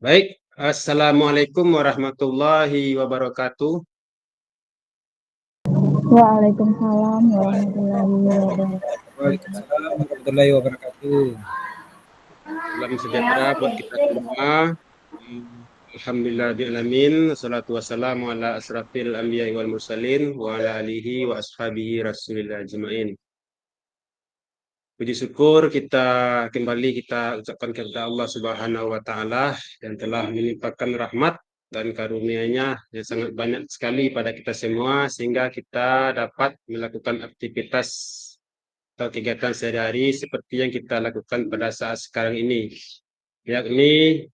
Baik, Assalamualaikum warahmatullahi wabarakatuh. Waalaikumsalam warahmatullahi wabarakatuh. Waalaikumsalam warahmatullahi wabarakatuh. Salam sejahtera buat kita semua. Alhamdulillahirrahmanirrahim. Assalatu wassalamu ala asrafil anbiya wal mursalin wa ala alihi wa ashabihi rasulillah ajma'in. Puji syukur kita ucapkan kepada Allah Subhanahu wa taala yang telah melimpahkan rahmat dan karunia-Nya yang sangat banyak sekali pada kita semua sehingga kita dapat melakukan aktivitas atau kegiatan sehari-hari seperti yang kita lakukan pada saat sekarang ini, yakni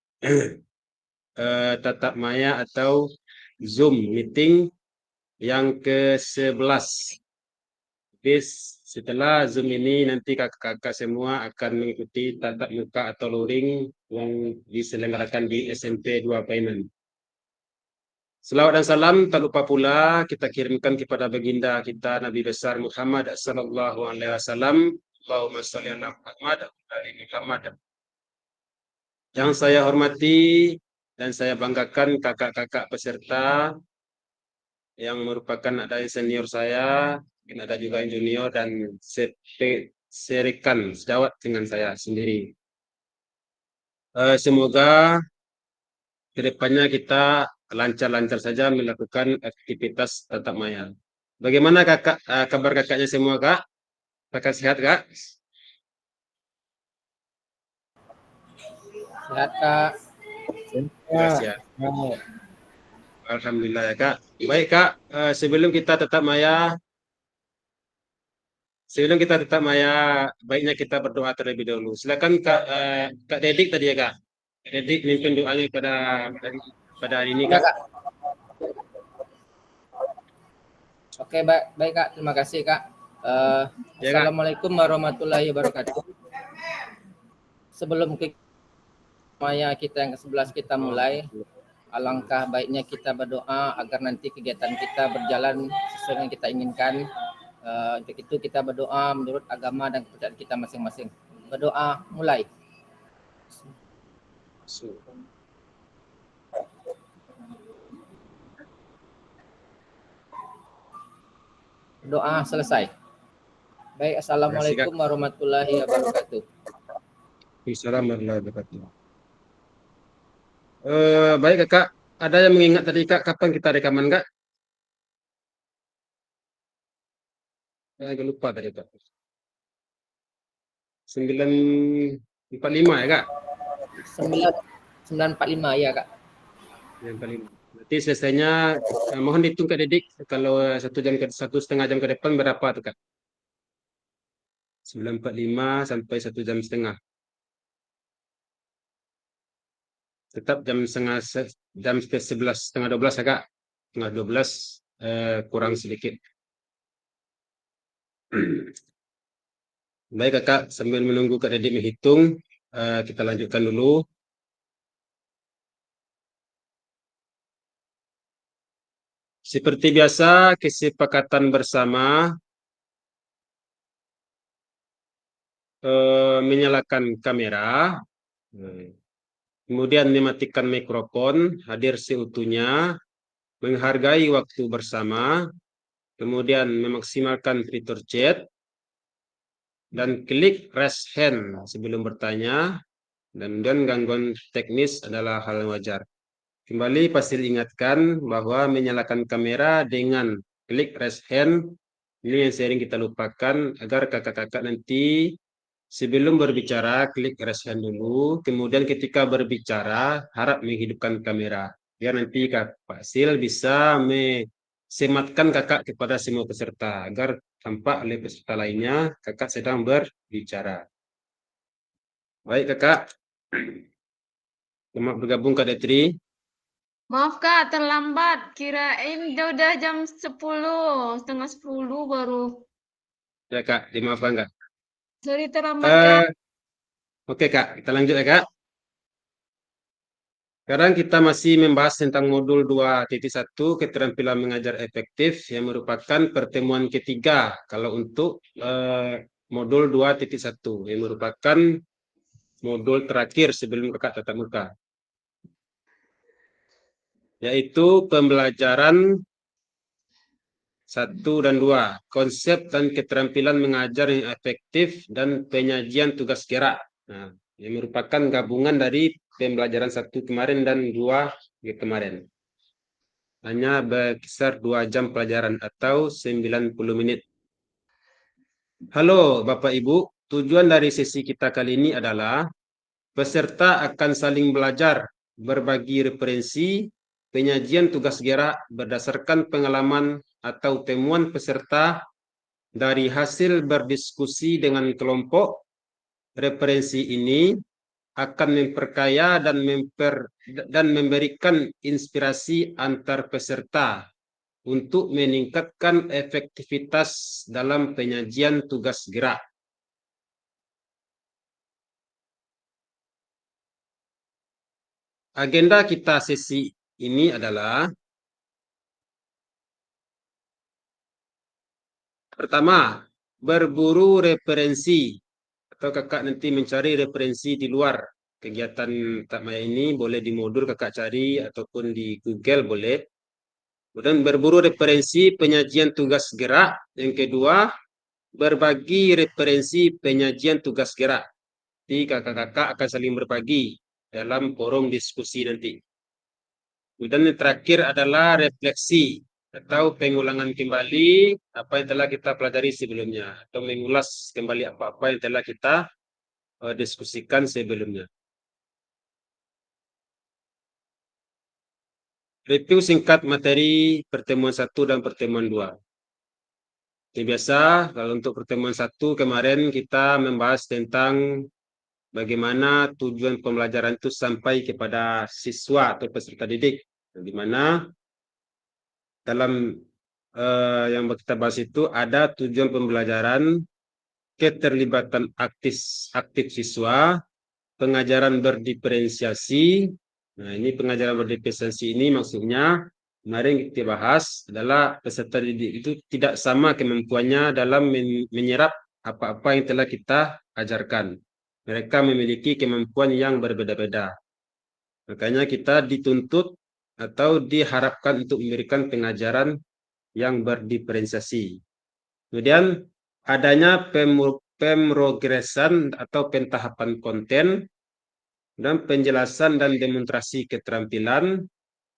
tatap maya atau Zoom meeting yang ke-11. Setelah Zoom ini nanti kakak-kakak semua akan mengikuti tatap muka atau luring yang diselenggarakan di SMP 2 Paiman. Selawat dan salam tak lupa pula kita kirimkan kepada baginda kita Nabi besar Muhammad sallallahu alaihi wasallam. Allahumma shalli ala Muhammad wa ali Muhammad. Yang saya hormati dan saya banggakan kakak-kakak peserta yang merupakan ada yang senior saya, ada juga yang junior dan serikan sejawat dengan saya sendiri. Semoga kedepannya kita lancar-lancar saja melakukan aktivitas tatap maya. Bagaimana kakak, kabar kakaknya semua kak? Kakak sehat kak? Sehat Kak. Ya, sehat. Alhamdulillah ya kak. Baik kak, sebelum kita tatap maya, baiknya kita berdoa terlebih dahulu. Silakan Kak Dedik tadi ya Kak. Kak Dedik mimpin doanya pada hari ini Ya Kak. Kak. Oke baik Kak, terima kasih Kak. Ya, Kak. Assalamualaikum warahmatullahi wabarakatuh. Sebelum maya kita yang ke-11 kita mulai, alangkah baiknya kita berdoa agar nanti kegiatan kita berjalan sesuai yang kita inginkan. Untuk itu kita berdoa menurut agama dan kepercayaan kita masing-masing. Berdoa mulai. Doa selesai. Baik, assalamualaikum warahmatullahi wabarakatuh. Assalamualaikum warahmatullahi wabarakatuh. Baik Kak, ada yang mengingat tadi Kak, kapan kita rekaman Kak? Saya lupa tadi Kak. 9.45 ya Kak? 9.45 ya Kak. 9.45. Berarti selesainya, mohon dihitung Kak Dedik, kalau 1,5 jam ke depan berapa tuh Kak? 9.45 sampai 1,5 jam. Tetap jam 11, setengah 12 ya Kak? Setengah 12 kurang sedikit. Baik Kakak, sambil menunggu Kak Dedik menghitung, kita lanjutkan dulu. Seperti biasa, kesepakatan bersama menyalakan kamera, kemudian mematikan mikrofon, hadir seutuhnya, menghargai waktu bersama, kemudian memaksimalkan fitur chat, dan klik raise hand sebelum bertanya, dan gangguan teknis adalah hal wajar. Kembali Pasil ingatkan bahwa menyalakan kamera dengan klik raise hand ini yang sering kita lupakan agar kakak-kakak nanti sebelum berbicara klik raise hand dulu, kemudian ketika berbicara harap menghidupkan kamera biar nanti Kak Pasil bisa sematkan kakak kepada semua peserta agar tampak oleh peserta lainnya kakak sedang berbicara. Baik kakak, selamat bergabung Kak Detri. Maaf Kak, terlambat. Kirain udah jam 10, setengah 10 baru. Ya Kak, dimaafkan Kak. Sorry terlambat Kak. Oke Kak, kita lanjut ya Kak. Sekarang kita masih membahas tentang modul 2.1 keterampilan mengajar efektif yang merupakan pertemuan ketiga kalau untuk modul 2.1 yang merupakan modul terakhir sebelum kakak tatap muka. yaitu pembelajaran 1 dan 2, konsep dan keterampilan mengajar yang efektif dan penyajian tugas gerak. Nah, yang merupakan gabungan dari pembelajaran 1 kemarin dan 2 kemarin. Hanya berkisar 2 jam pelajaran atau 90 menit. Halo Bapak Ibu, tujuan dari sesi kita kali ini adalah peserta akan saling belajar, berbagi referensi, penyajian tugas gerak berdasarkan pengalaman atau temuan peserta dari hasil berdiskusi dengan kelompok. Referensi ini akan memperkaya dan memberikan inspirasi antar peserta untuk meningkatkan efektivitas dalam penyajian tugas gerak. Agenda kita sesi ini adalah pertama, berburu referensi atau kakak nanti mencari referensi di luar kegiatan takmaya ini, boleh di modul kakak cari ataupun di Google boleh. Kemudian berburu referensi penyajian tugas gerak. Yang kedua, berbagi referensi penyajian tugas gerak. Jadi kakak-kakak akan saling berbagi dalam forum diskusi nanti. Kemudian yang terakhir adalah refleksi atau pengulangan kembali apa yang telah kita pelajari sebelumnya atau mengulas kembali apa-apa yang telah kita diskusikan sebelumnya. Review singkat materi pertemuan 1 dan pertemuan 2. Seperti biasa, kalau untuk pertemuan 1 kemarin kita membahas tentang bagaimana tujuan pembelajaran itu sampai kepada siswa atau peserta didik. Di mana dalam yang kita bahas itu ada tujuan pembelajaran, keterlibatan aktif siswa, pengajaran berdiferensiasi. Nah, ini pengajaran berdiferensiasi ini maksudnya kemarin kita bahas adalah peserta didik itu tidak sama kemampuannya dalam menyerap apa-apa yang telah kita ajarkan. Mereka memiliki kemampuan yang berbeda-beda. Makanya kita dituntut atau diharapkan untuk memberikan pengajaran yang berdiferensiasi. Kemudian adanya pemrogesan atau pentahapan konten dan penjelasan dan demonstrasi keterampilan,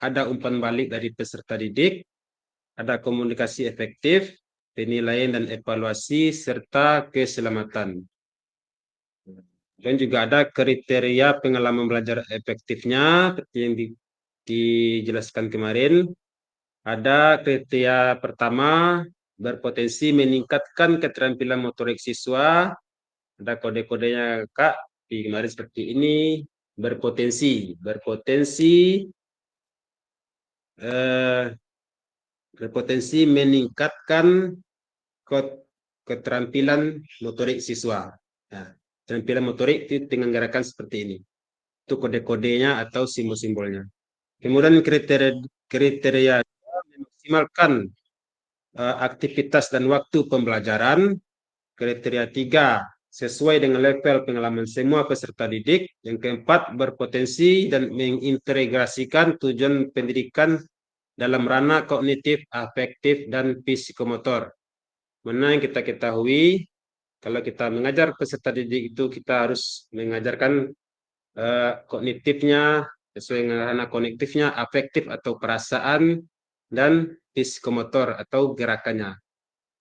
ada umpan balik dari peserta didik, ada komunikasi efektif, penilaian dan evaluasi, serta keselamatan. Dan juga ada kriteria pengalaman belajar efektifnya, seperti yang dijelaskan kemarin. Ada kriteria pertama, berpotensi meningkatkan keterampilan motorik siswa. Ada kode-kodenya Kak, di kemarin seperti ini. Berpotensi meningkatkan keterampilan motorik siswa. Nah, keterampilan motorik itu dengan gerakan seperti ini. Itu kode-kodenya atau simbol-simbolnya. Kemudian kriteria memaksimalkan aktivitas dan waktu pembelajaran. Kriteria 3, sesuai dengan level pengalaman semua peserta didik. Yang keempat, berpotensi dan mengintegrasikan tujuan pendidikan dalam ranah kognitif, afektif, dan psikomotor. Mana yang kita ketahui, kalau kita mengajar peserta didik itu kita harus mengajarkan kognitifnya, sesuai dengan ranah kognitifnya, afektif atau perasaan, dan psikomotor atau gerakannya.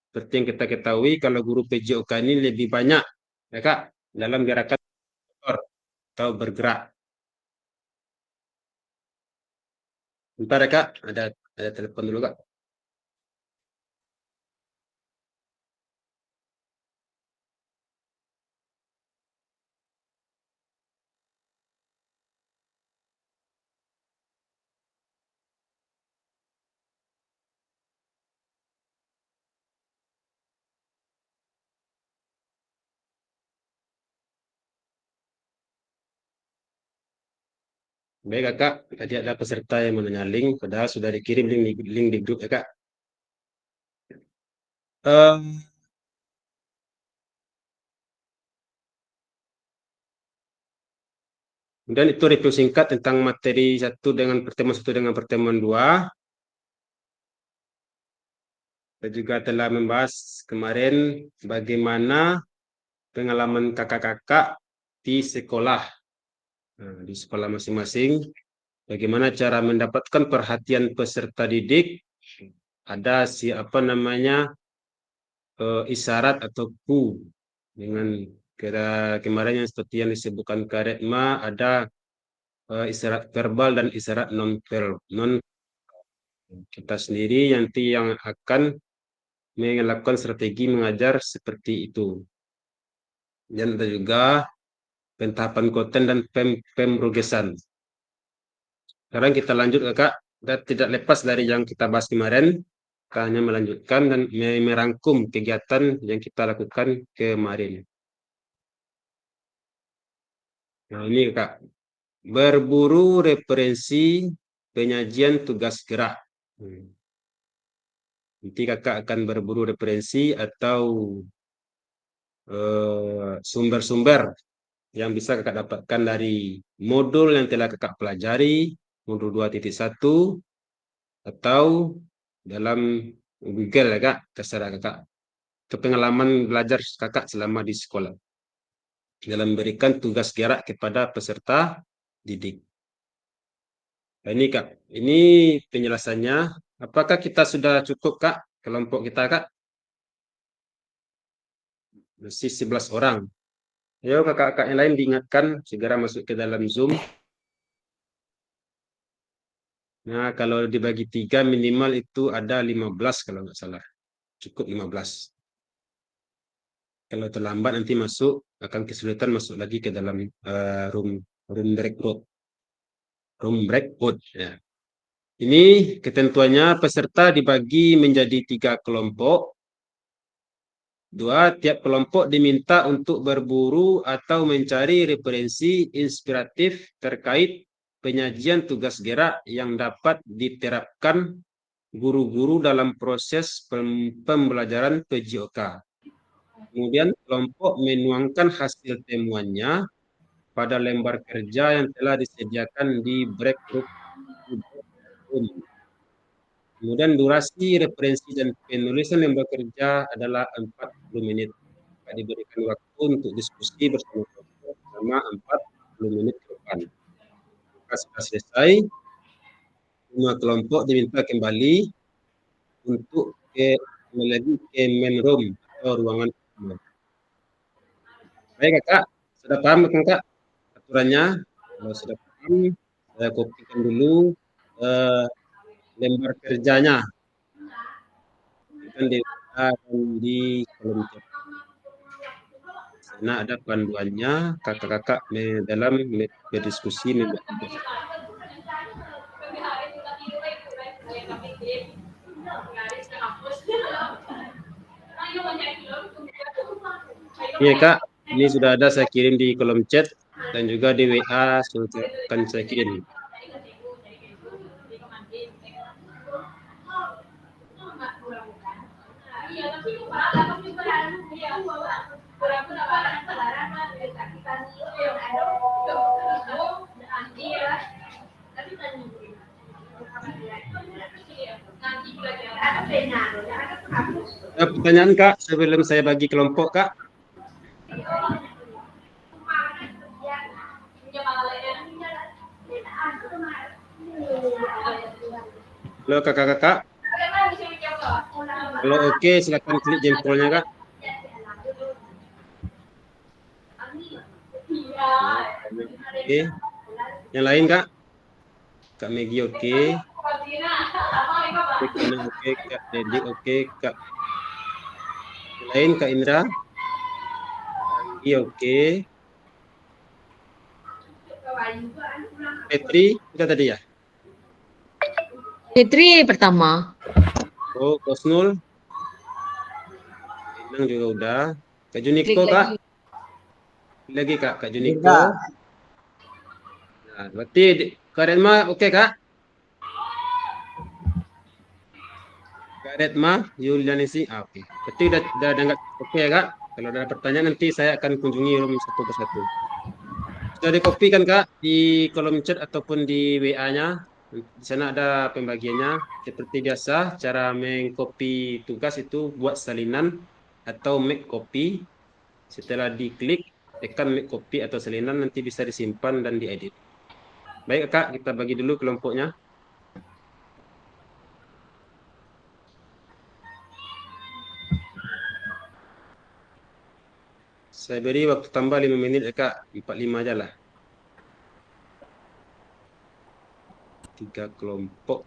Seperti yang kita ketahui, kalau guru PJOK ini lebih banyak, ya Kak, dalam gerakan motor atau bergerak. Bentar ya Kak, ada telepon dulu Kak. Baik Kakak, tadi ada peserta yang menanya link, padahal sudah dikirim link di grup ya Kak. Kemudian itu review singkat tentang materi pertemuan 1 dengan pertemuan 2. Kita juga telah membahas kemarin bagaimana pengalaman kakak-kakak di sekolah. Nah, di sekolah masing-masing, bagaimana cara mendapatkan perhatian peserta didik. Ada isyarat atau ku dengan kemarin yang seperti yang disebutkan Kak Retma, ada isyarat verbal dan isyarat non kita sendiri nanti yang akan melakukan strategi mengajar seperti itu. Dan ada juga pentahapan konten dan pemrogesan. Sekarang kita lanjut Kakak, kita tidak lepas dari yang kita bahas kemarin, kita hanya melanjutkan dan merangkum kegiatan yang kita lakukan kemarin. Nah ini Kak, berburu referensi penyajian tugas gerak. Nanti Kakak akan berburu referensi atau sumber-sumber yang bisa Kakak dapatkan dari modul yang telah Kakak pelajari, modul 2.1, atau dalam Google ya Kak, terserah Kakak. Itu pengalaman belajar Kakak selama di sekolah dalam memberikan tugas gerak kepada peserta didik. Nah, ini Kak, ini penjelasannya. Apakah kita sudah cukup Kak, kelompok kita Kak? Masih 11 orang. Ayo kakak-kakak yang lain diingatkan segera masuk ke dalam Zoom. Nah, kalau dibagi 3 minimal itu ada 15 kalau nggak salah. Cukup 15. Kalau terlambat nanti akan kesulitan masuk lagi ke dalam room breakout. Ya. Ini ketentuannya peserta dibagi menjadi 3 kelompok. 2, tiap kelompok diminta untuk berburu atau mencari referensi inspiratif terkait penyajian tugas gerak yang dapat diterapkan guru-guru dalam proses pembelajaran PJOK. Kemudian kelompok menuangkan hasil temuannya pada lembar kerja yang telah disediakan di breakout room. Kemudian durasi referensi dan penulisan lembar kerja adalah 40 menit. Diberikan waktu untuk diskusi bersama kelompok selama 40 menit ke depan. Jika sudah selesai, semua kelompok diminta kembali untuk lagi ke main room atau ruangan utama. Baik Kakak, sudah paham kan Kak aturannya? Kalau sudah paham, saya kopikan dulu lembar kerjanya. Akan di kolom chat. Sana ada panduannya, kakak-kakak dalam berdiskusi. Iya Kak, ini sudah ada saya kirim di kolom chat dan juga di WA akan saya kirim. Pertanyaan Kak sebelum saya bagi kelompok Kak. Halo kakak-kakak. Kalau oke, silakan klik jempolnya Kak. Oke. Yang lain Kak? Kak Megi oke. Oke, Kak Dedi oke, Kak. Yang lain Kak Indra? Iya oke. Petri kita tadi ya? Fitri pertama. Oh, Kosnul. Inang juga udah. Kak Juniko Kak. Lagi Kak Juniko. Nah, berarti Kak Redma oke Kak? Kak Redma, Yulianisi, oke. Berarti udah anggap oke ya Kak? Kalau ada pertanyaan nanti saya akan kunjungi room satu persatu. Sudah di copy kan Kak di kolom chat ataupun di WA-nya. Di sana ada pembagiannya. Seperti biasa, cara mengcopy tugas itu buat salinan atau make copy. Setelah diklik, tekan make copy atau salinan nanti bisa disimpan dan diedit. Baik Kak, kita bagi dulu kelompoknya. Saya beri waktu tambah 5 menit ya Kak, 45 aja lah. 3 kelompok.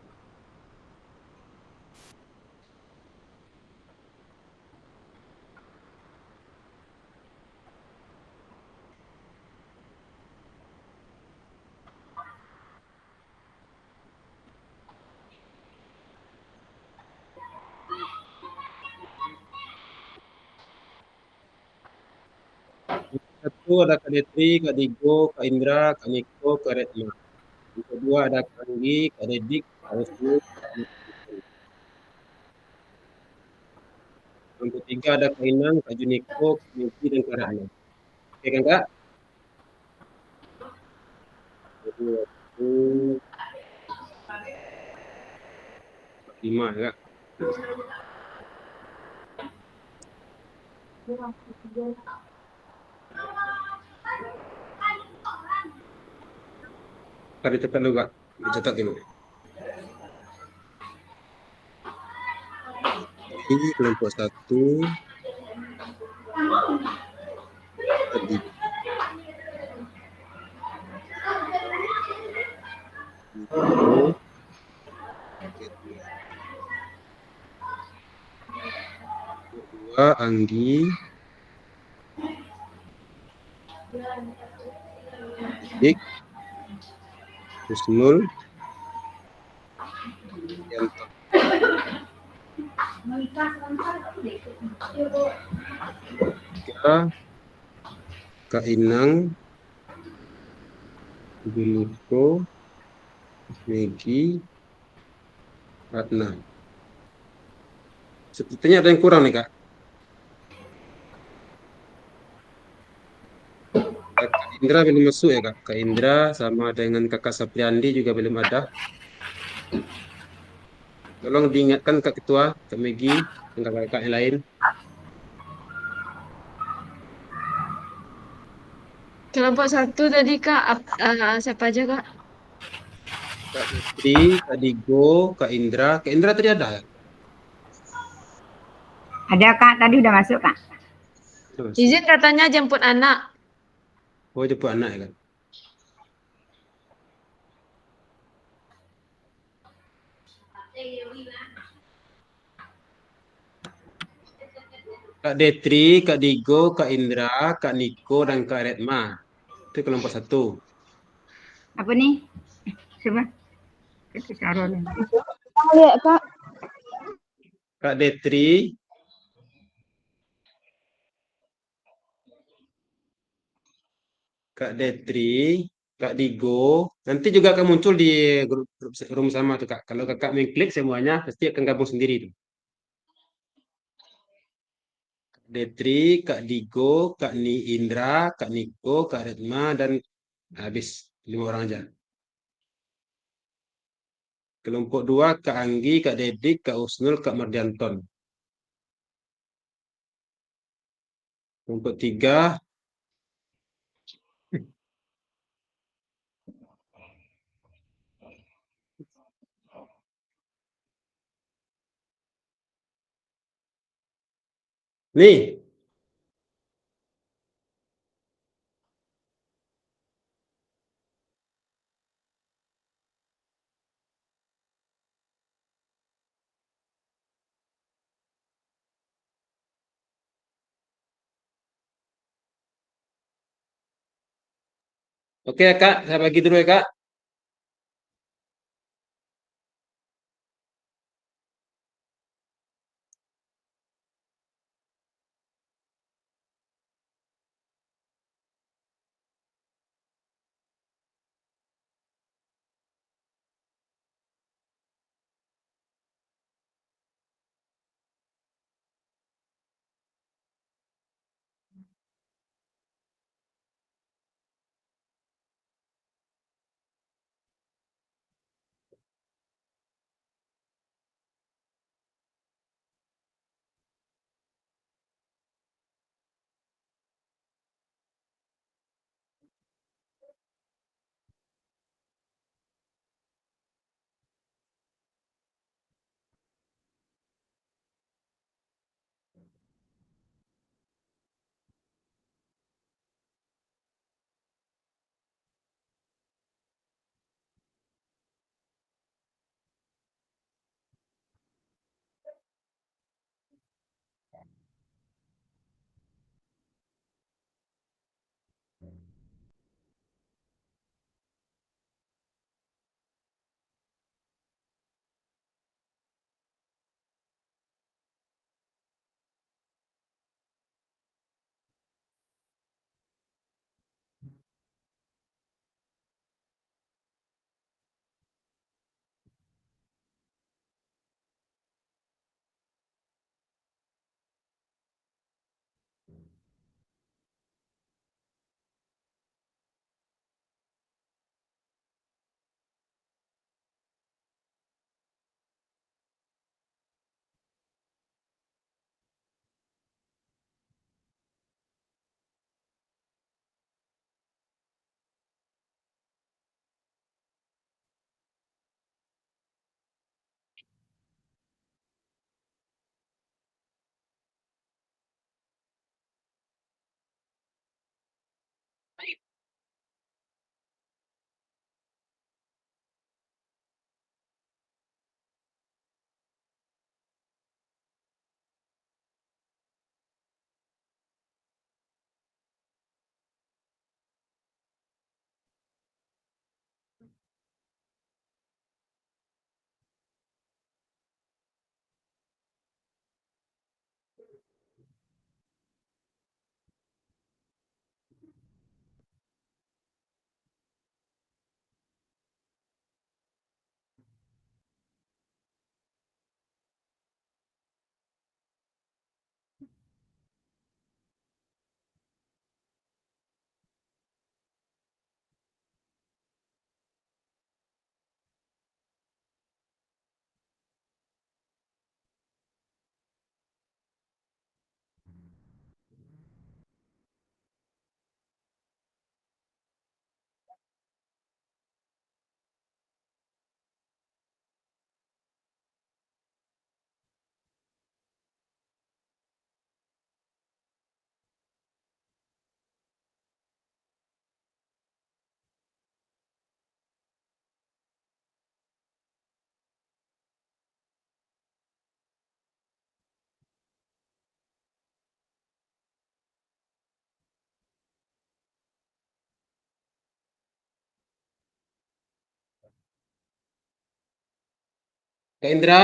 Satu ada Kak Detri, Kak Digo, Kak Indra, Kak Niko, Kak Retma. Yang kedua ada Kak Anggi, Kak Dedik, Kak Wisnu, Kak Niko. Yang ketiga ada Kak Inang, Kak Juniko, Kak Miki, dan Kak Rahma. Oke kan Kak? Jadi waktu 5 ya Kak. Kak dicatat dulu Kak. Dicatat dulu. Ini kelompok 1, tadi. Niko, kedua Anggi, Dik, Husnul, Yanto. Tiga, Kak Inang, Juniko, Megi, Ratna. Sepertinya ada yang kurang nih Kak. Kak Indra belum masuk ya Kak. Kak Indra sama dengan Kakak Sapriandi juga belum ada. Tolong diingatkan Kak Ketua, Kak Megi, dan kakak-kakak yang lain. Kelompok 1 tadi Kak, siapa aja Kak? Kak Detri, Kak Digo, Kak Indra. Kak Indra tadi ada ya? Ada Kak, tadi udah masuk Kak. Sudah masuk. Izin katanya jemput anak. Oh, jemput anak ya Kak. Kak Detri, Kak Digo, Kak Indra, Kak Niko, dan Kak Retma. Itu kelompok 1. Apa nih? Coba. Kita taruh dulu. Lihat Kak, Kak Detri, Kak Detri, Kak Digo. Nanti juga akan muncul di grup room sama tuh Kak. Kalau Kakak mengklik semuanya, pasti akan gabung sendiri tuh. Kak Detri, Kak Digo, Kak Ni Indra, Kak Niko, Kak Retma, dan habis 5 orang aja. Kelompok 2, Kak Anggi, Kak Dedik, Kak Usnul, Kak Mardianton. Kelompok 3, nih. Oke Kak, saya bagi dulu ya Kak. Kak Indra,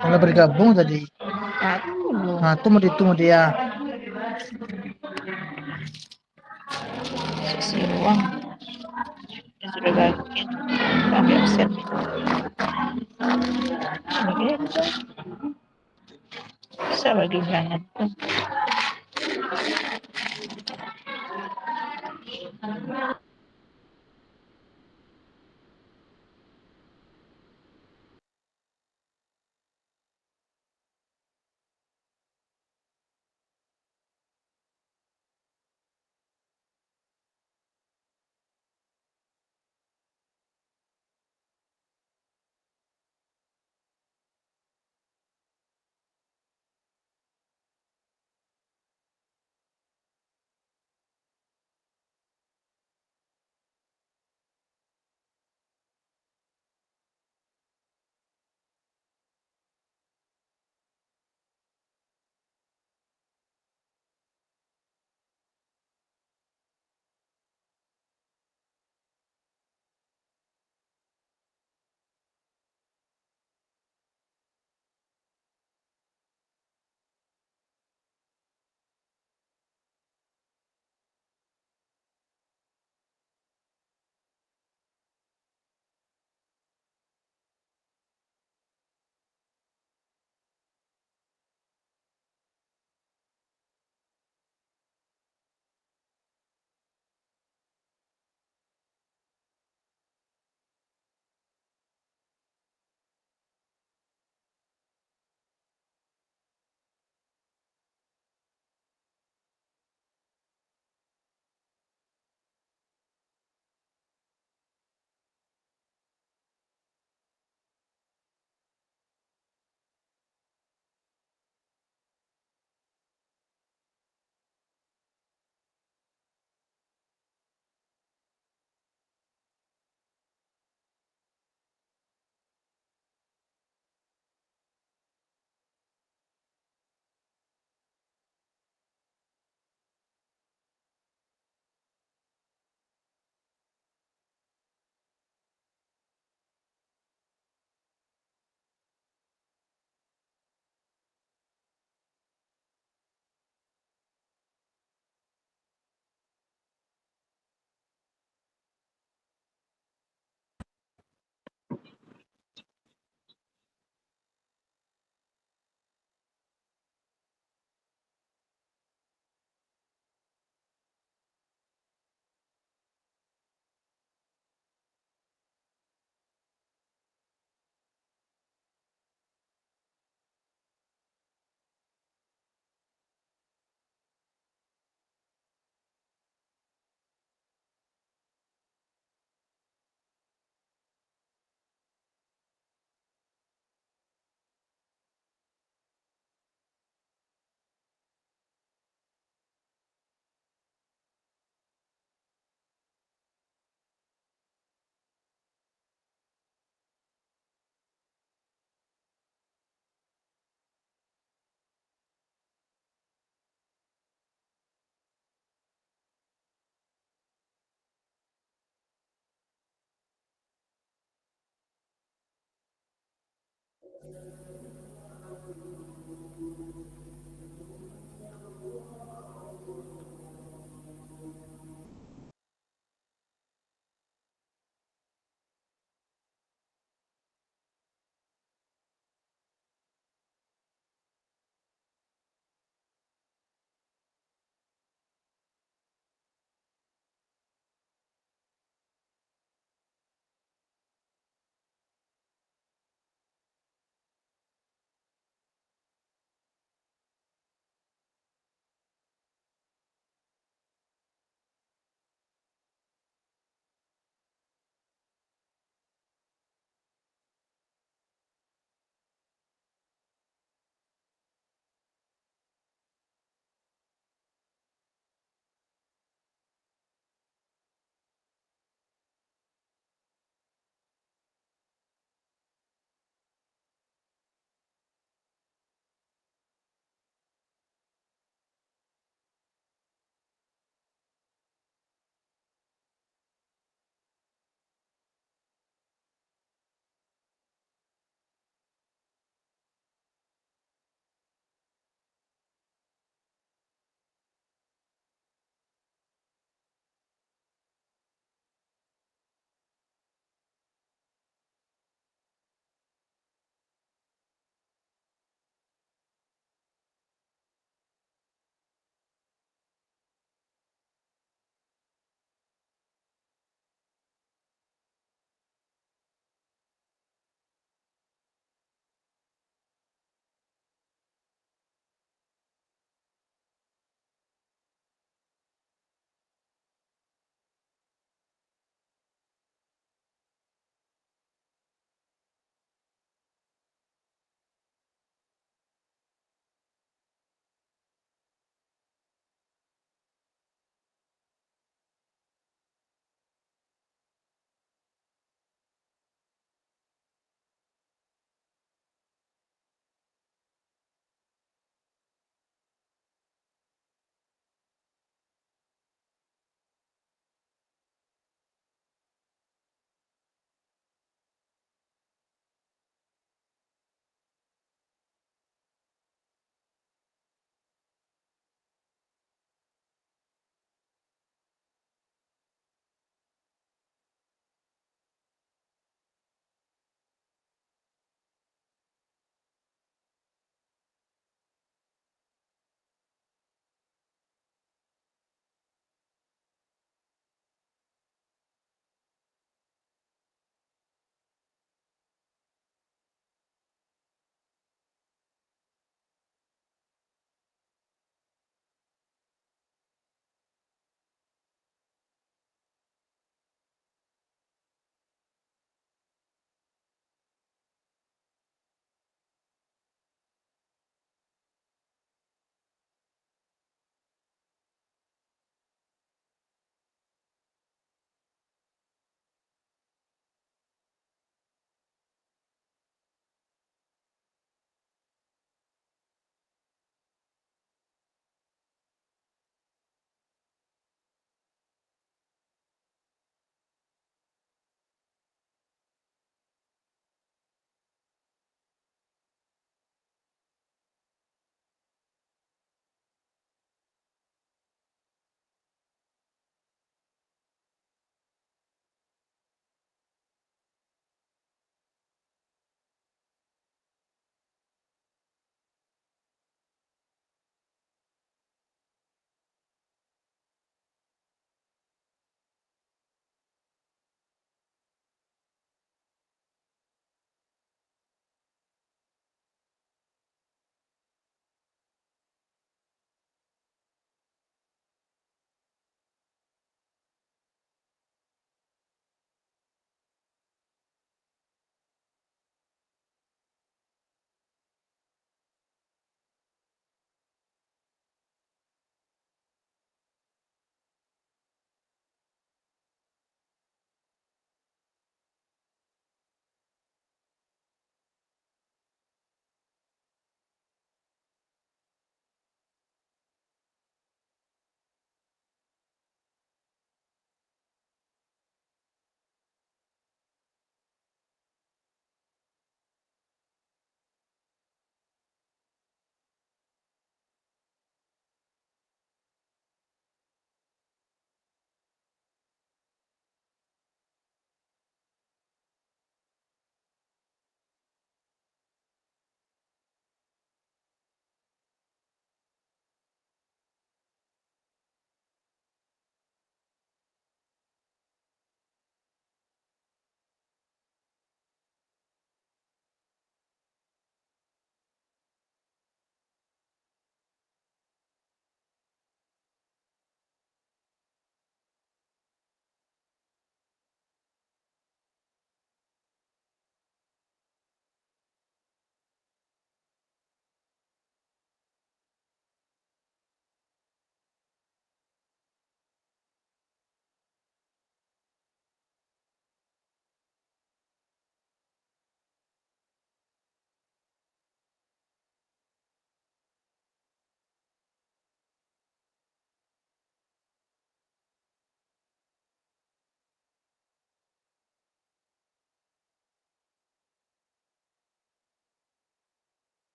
Kalau bergabung tadi. Satu dulu. Nah, tunggu dia. Isi ruang. Ya sudah bagian. Kami absen. Begitu. Bisa bagi banget tuh.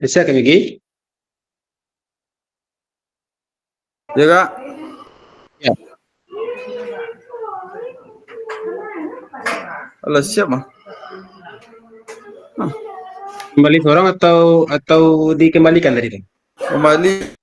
Bisa Kak Migi? Ya Kak. Ya. Halo, siap mah. Kembali sorong atau dikembalikan tadi Kak? Kembali.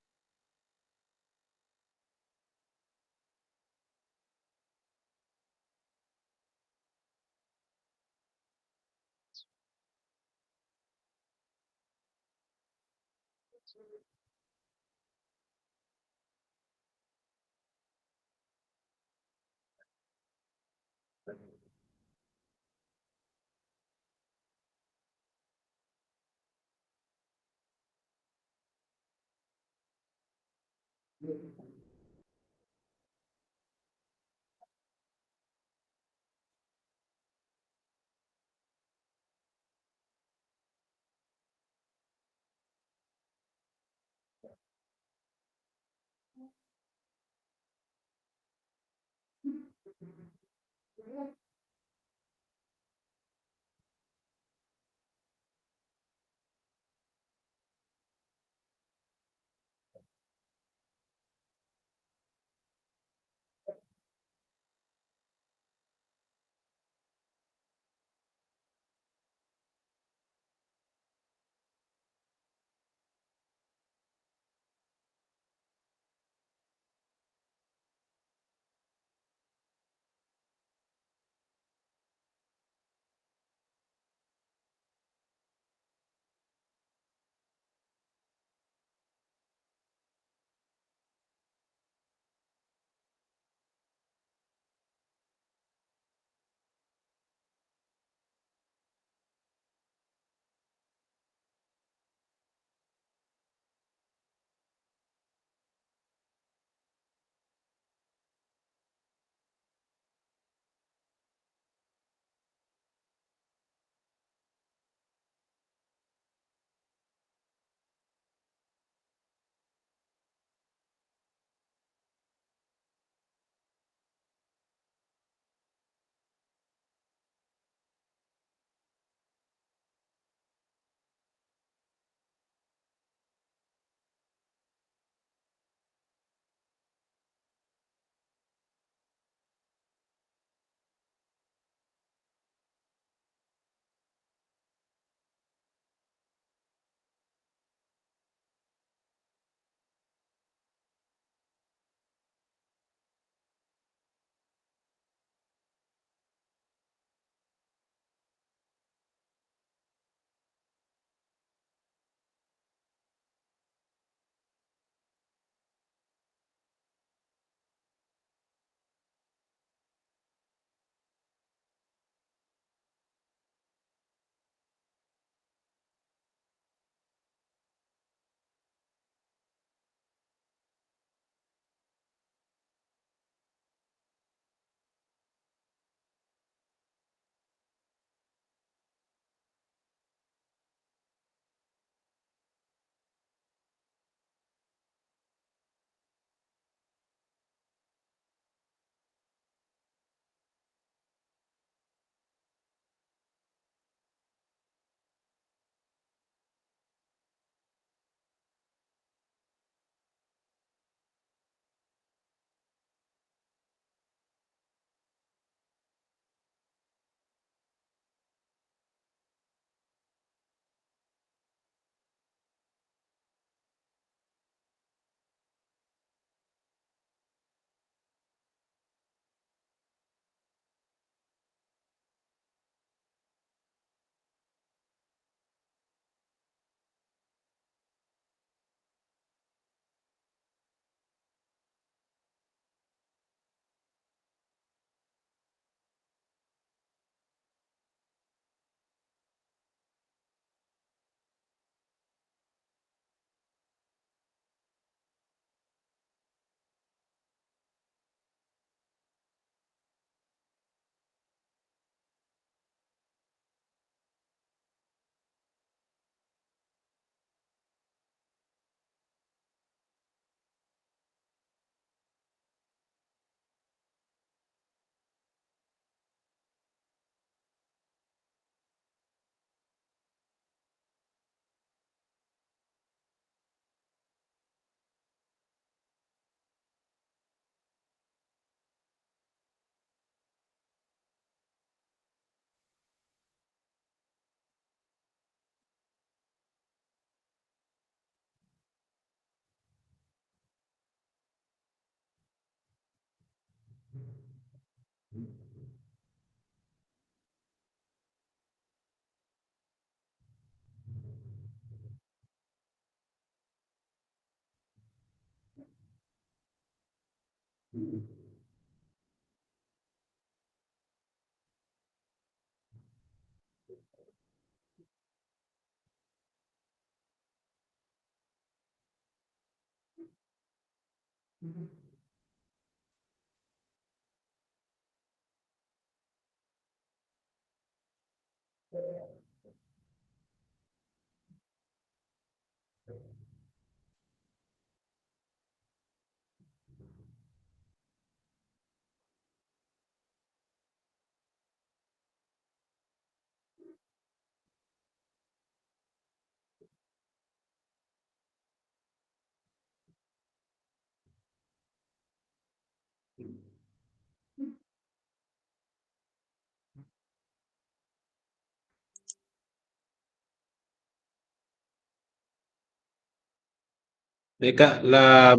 Baik Kak, lah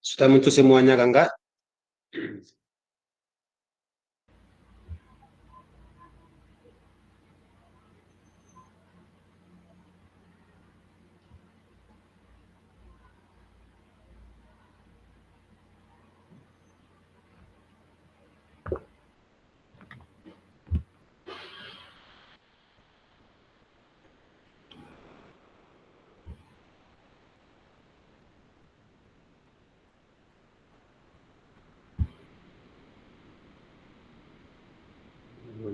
sudah muncul semuanya kan Kak?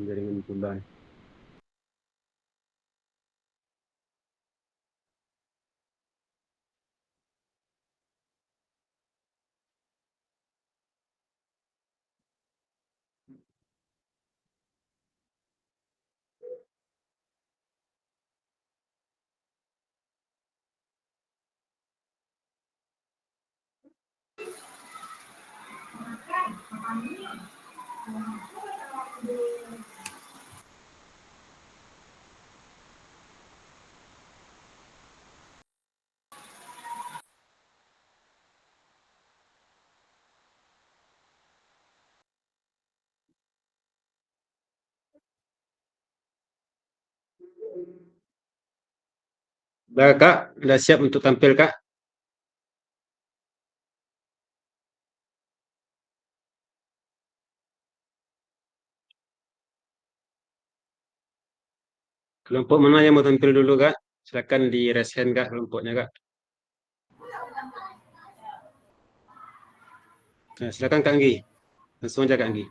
Jaringan tulang. Udah Kak, udah siap untuk tampil Kak? Kelompok mana yang mau tampil dulu Kak? Silakan di raise hand Kak, kelompoknya Kak. Nah, silakan Kak Anggi. Langsung aja Kak Anggi.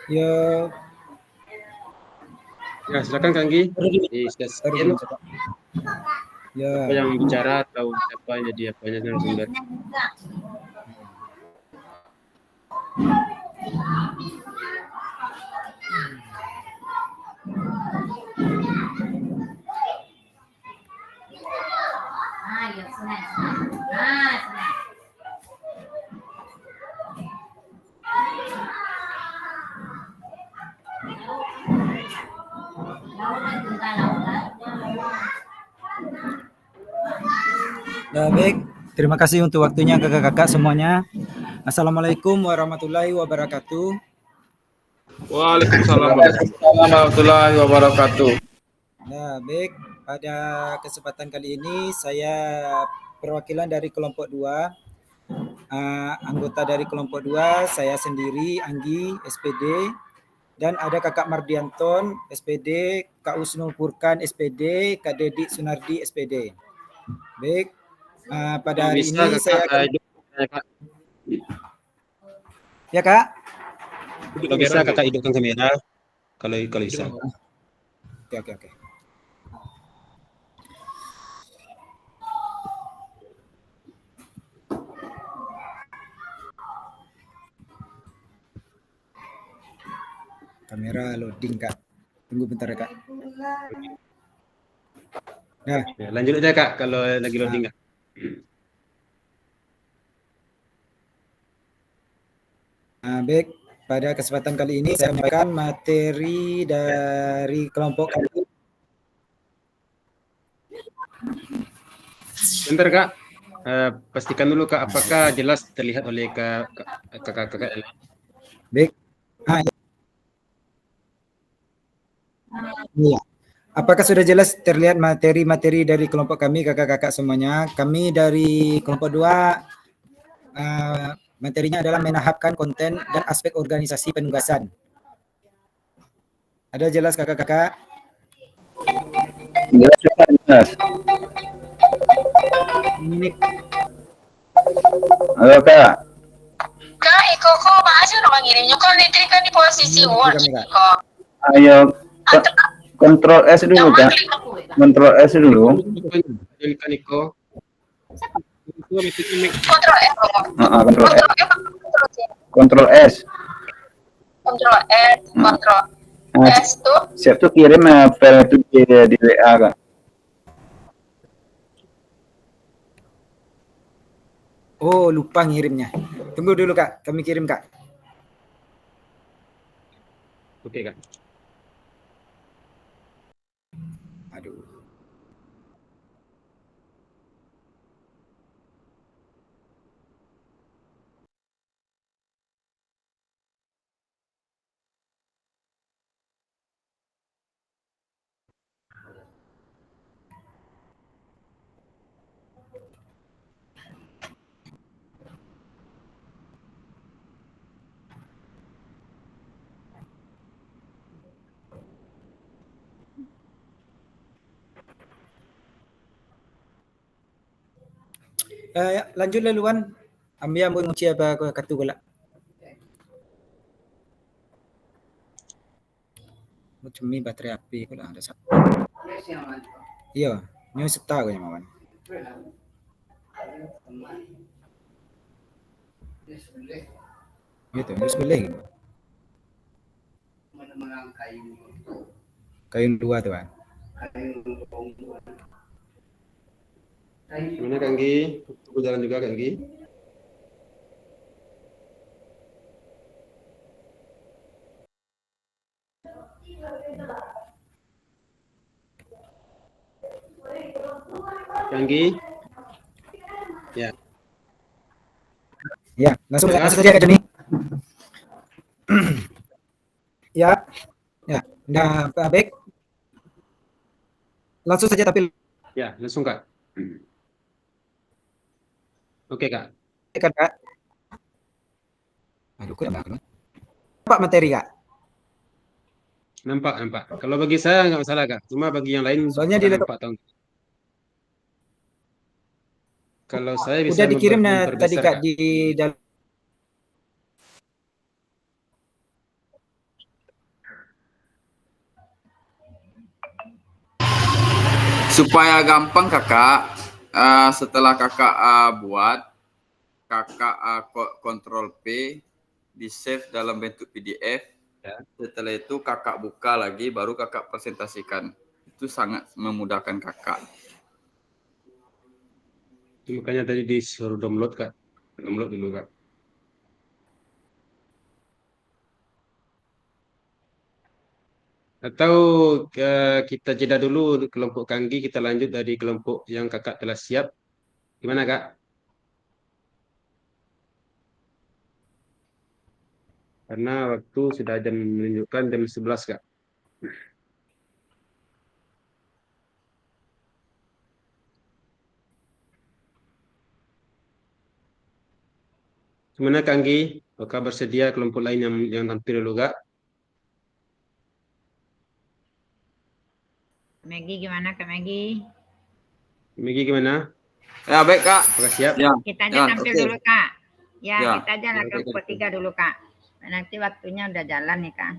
Ya, Ya, silakan Kak Anggi. Di session ya. siapa yang bicara atau siapa yang jadi apanya narasumber. Ya, baik. Terima kasih untuk waktunya kakak-kakak semuanya. Assalamualaikum warahmatullahi wabarakatuh. Waalaikumsalam warahmatullahi wabarakatuh. Nah, baik. Pada kesempatan kali ini saya perwakilan dari kelompok 2. Anggota dari kelompok 2 saya sendiri Anggi SPD dan ada Kakak Mardianton SPD, Kak Usnul Furkan SPD, Kak Dedi Sunardi SPD. Baik. Pada hari Bisa ini Kakak saya akan... hidupkan Kak. Ya Kak. Kalau bisa Kakak hidupkan kamera. Kalau bisa. Oke. Kamera loading Kak. Tunggu bentar ya Kak. Nah, Ya, lanjut aja Kak kalau lagi loading Kak. baik. pada kesempatan kali ini saya menyampaikan materi dari kelompok kami. Bentar Kak, pastikan dulu Kak, apakah jelas terlihat oleh kakak-kakak yang lain? Baik. Iya. Apakah sudah jelas terlihat materi-materi dari kelompok kami, kakak-kakak semuanya? Kami dari kelompok 2, materinya adalah menahapkan konten dan aspek organisasi penugasan. Ada jelas kakak-kakak? Jelas, jelas. Ini Halo Kak. Kak, Iko kok bahasa udah mengirimnya kok Litri kan di posisi Ini uang kami, Kak. kok. Ayo kontrol S dulu Yang Kak. klik aku. Kontrol S dulu. Kan Niko. Kontrol F kok. Kontrol S. Kontrol F, kontrol C. Kontrol S. Kontrol S, kontrol Nah, S tuh. siap tuh kirim file itu di WA Kak. Oh, lupa ngirimnya. Tunggu dulu Kak, kami kirim Kak. Oke Kak. Aduh. Lanjut laluan. Ambil ambon nguci apa kartu gula. Cumi baterai api pula ada satu. Iya, ini seta aku yang mawan. Gitu, terus boleh gitu. Kayu 2 tuh kan. Gimana Kak Anggi? Aku jalan juga Kak Anggi. Kak Anggi? Ya. Ya, langsung Ya. saja Kak Joni. Ya. Ya, nah baik. Langsung saja tapi Ya, langsung Kak. Oke Kak. Kak. Aduh, kok nampak materi Kak? Nampak. Kalau bagi saya nggak masalah Kak. Cuma bagi yang lain Soalnya apakah di nampak atau enggak? Kalau saya bisa udah dikirim tadi memperbesar Kak Kak. di dalam. Supaya gampang kakak, setelah kakak buat, kakak kontrol P, di save dalam bentuk PDF. Ya. Setelah itu kakak buka lagi, baru kakak presentasikan. Itu sangat memudahkan kakak. Makanya tadi disuruh download Kak. Download dulu Kak. Atau kita jeda dulu kelompok Kanggi, kita lanjut dari kelompok yang kakak telah siap. Gimana Kak? Karena waktu sudah jam menunjukkan jam 11 Kak. Gimana Kanggi? Apakah bersedia kelompok lain yang tampil dulu Kak? Maggie gimana Kak Maggie? Megi gimana? Ya baik kak. Apakah siap? Ya. Kita aja Ya, tampil oke. dulu Kak. Ya, Ya. kita aja lah kelompok 3 dulu Kak. Nanti waktunya udah jalan nih Kak.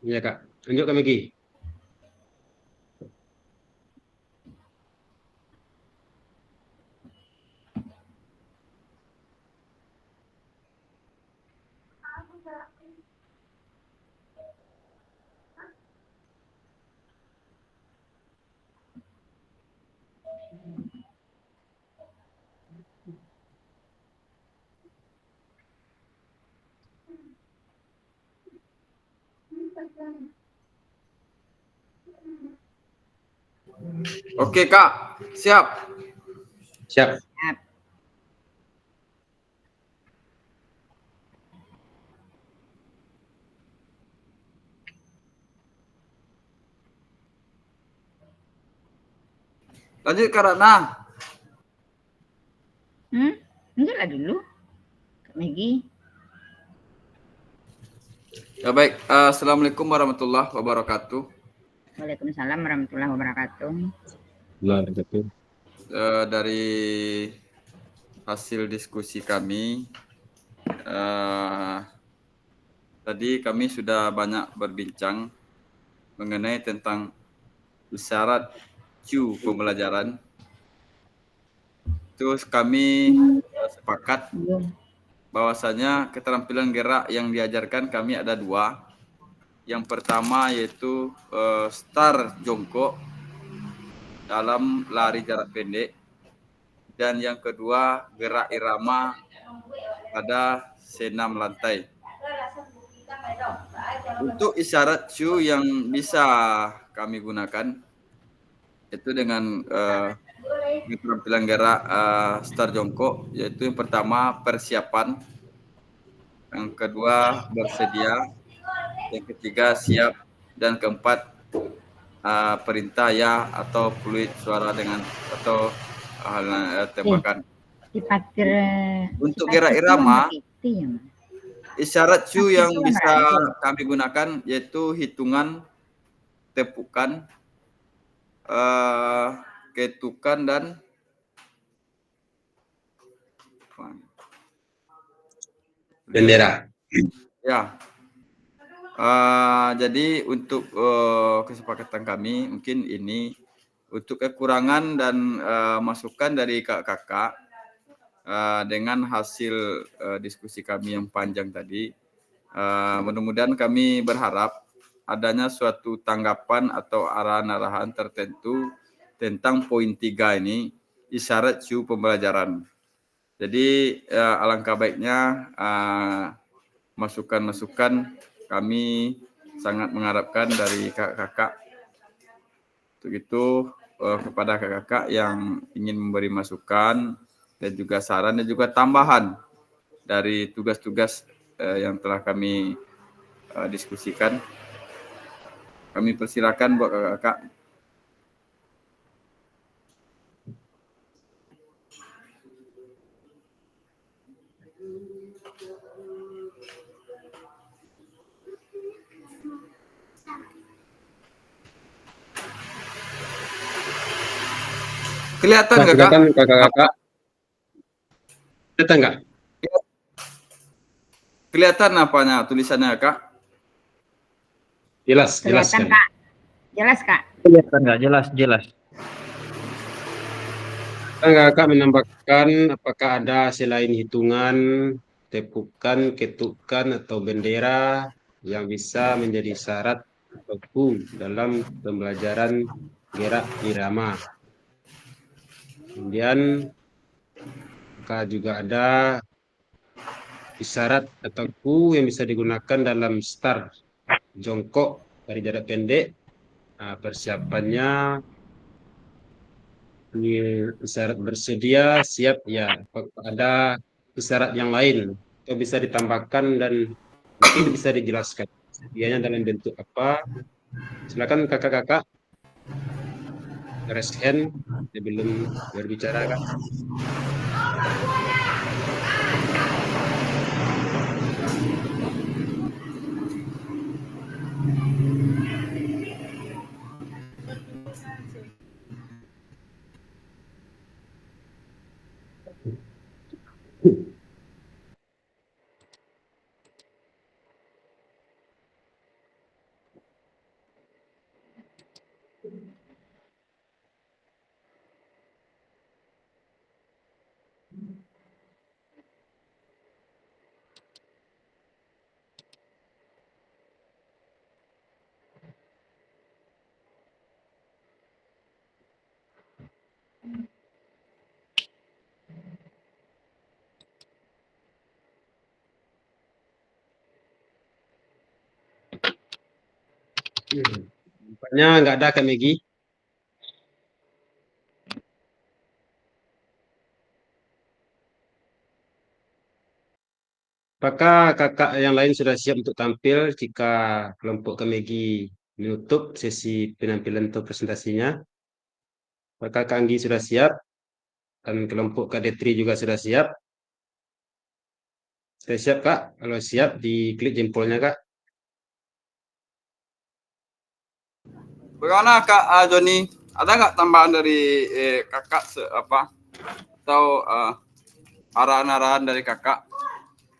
Iya Kak. Lanjut Kak Megi. Oke Kak, siap. Siap. Lanjut Kak Ratna. Enggak lah dulu. Kak Megi. Ya baik, Assalamualaikum warahmatullahi wabarakatuh. Waalaikumsalam warahmatullahi wabarakatuh. Dari hasil diskusi kami, tadi kami sudah banyak berbincang mengenai tentang isyarat Q pembelajaran. Terus kami sepakat bahwasanya keterampilan gerak yang diajarkan kami ada 2. Yang pertama yaitu start jongkok dalam lari jarak pendek, dan yang kedua gerak irama pada senam lantai. Untuk isyarat Q yang bisa kami gunakan itu dengan keterampilan gerak start jongkok, yaitu yang pertama persiapan, yang kedua bersedia, yang ketiga siap, dan keempat perintah ya atau fluid suara dengan atau tembakan. Untuk gerak irama, isyarat Q yang bisa kami gunakan yaitu hitungan, tepukan, ketukan, dan Bendera. Ya. Jadi untuk kesepakatan kami mungkin ini. Untuk kekurangan dan masukan dari kakak-kakak dengan hasil diskusi kami yang panjang tadi, mudah-mudahan kami berharap adanya suatu tanggapan atau arahan-arahan tertentu tentang poin 3 ini, isyarat Q pembelajaran. Jadi alangkah baiknya masukan-masukan kami sangat mengharapkan dari kakak-kakak. Untuk itu kepada kakak-kakak yang ingin memberi masukan dan juga saran dan juga tambahan dari tugas-tugas yang telah kami diskusikan, kami persilakan buat kakak-kakak. Kelihatan kakak? Kelihatan kakak-kakak? Kelihatan nggak? Kelihatan apanya tulisannya kak? Jelas, jelas Kelihatan, sekali. Kak. Jelas, Kak. Kelihatan nggak? Jelas, jelas. Kakak menambahkan apakah ada selain hitungan, tepukan, ketukan, atau bendera yang bisa menjadi syarat atau dalam pembelajaran gerak irama. Kemudian apakah juga ada isyarat atau ku yang bisa digunakan dalam start jongkok dari jarak pendek. Persiapannya ini isyarat bersedia, siap, ya. Apakah ada isyarat yang lain atau bisa ditambahkan dan mungkin bisa dijelaskan sedianya dalam bentuk apa? Silakan kakak-kakak raise hand sebelum berbicara, Kak. Nampaknya nggak ada Kak Megi. Apakah kakak yang lain sudah siap untuk tampil jika kelompok Kak Megi menutup sesi penampilan atau presentasinya? Apakah Kak Anggi sudah siap? Dan kelompok Kak Detri juga sudah siap? Sudah siap Kak? Kalau siap, diklik jempolnya Kak. Bagaimana Kak Joni? Ada nggak tambahan dari kakak atau arahan-arahan dari kakak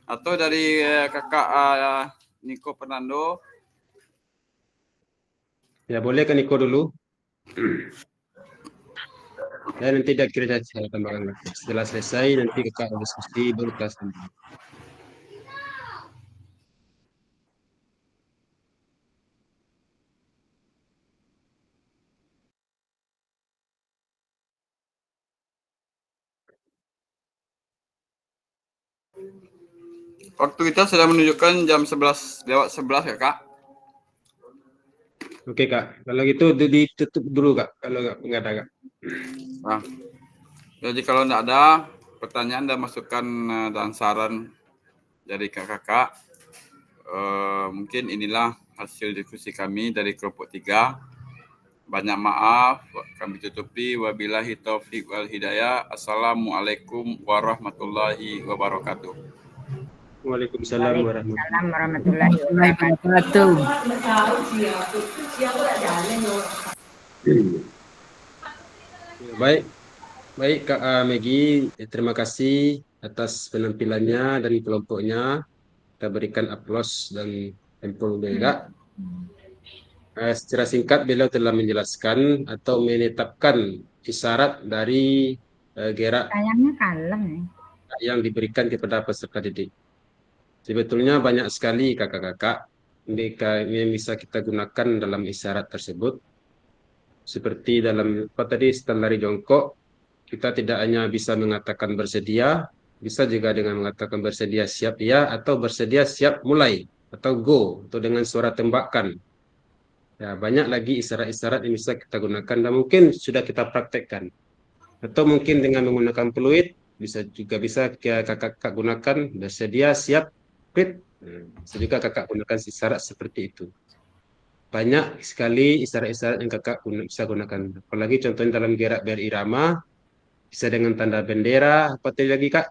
atau dari kakak Niko Fernando? Ya boleh Kak Niko dulu. Dan nanti kira saya tambahkan. Setelah selesai nanti kakak diskusi baru kelas tambah. Waktu kita sudah menunjukkan jam 11:11 ya Kak. Oke Kak, kalau gitu ditutup dulu Kak, kalau nggak ada Kak. Nah, jadi kalau nggak ada pertanyaan dan masukan dan saran dari kakak, mungkin inilah hasil diskusi kami dari kelompok 3. Banyak maaf, kami tutupi. Wabillahi taufiq wal hidayah. Assalamualaikum warahmatullahi wabarakatuh. Waalaikumsalam warahmatullahi Salam warahmatullahi wabarakatuh. wabarakatuh. Baik Kak Megi, terima kasih atas penampilannya dan kelompoknya. Kita berikan aplaus dan tempel juga. Secara singkat beliau telah menjelaskan atau menetapkan isyarat dari gerak Sayangnya kalem ya. yang diberikan kepada peserta didik. Sebetulnya banyak sekali kakak-kakak yang bisa kita gunakan dalam isyarat tersebut. Seperti dalam stand lari jongkok, kita tidak hanya bisa mengatakan bersedia, bisa juga dengan mengatakan bersedia siap ya, atau bersedia siap mulai, atau go, atau dengan suara tembakan. Ya, banyak lagi isyarat-isyarat yang bisa kita gunakan dan mungkin sudah kita praktekkan. Atau mungkin dengan menggunakan peluit, bisa kakak gunakan bersedia siap fit. Bisa juga kakak gunakan isyarat seperti itu. Banyak sekali isyarat-isyarat yang kakak bisa gunakan. Apalagi contohnya dalam gerak berirama, bisa dengan tanda bendera, apa lagi Kak?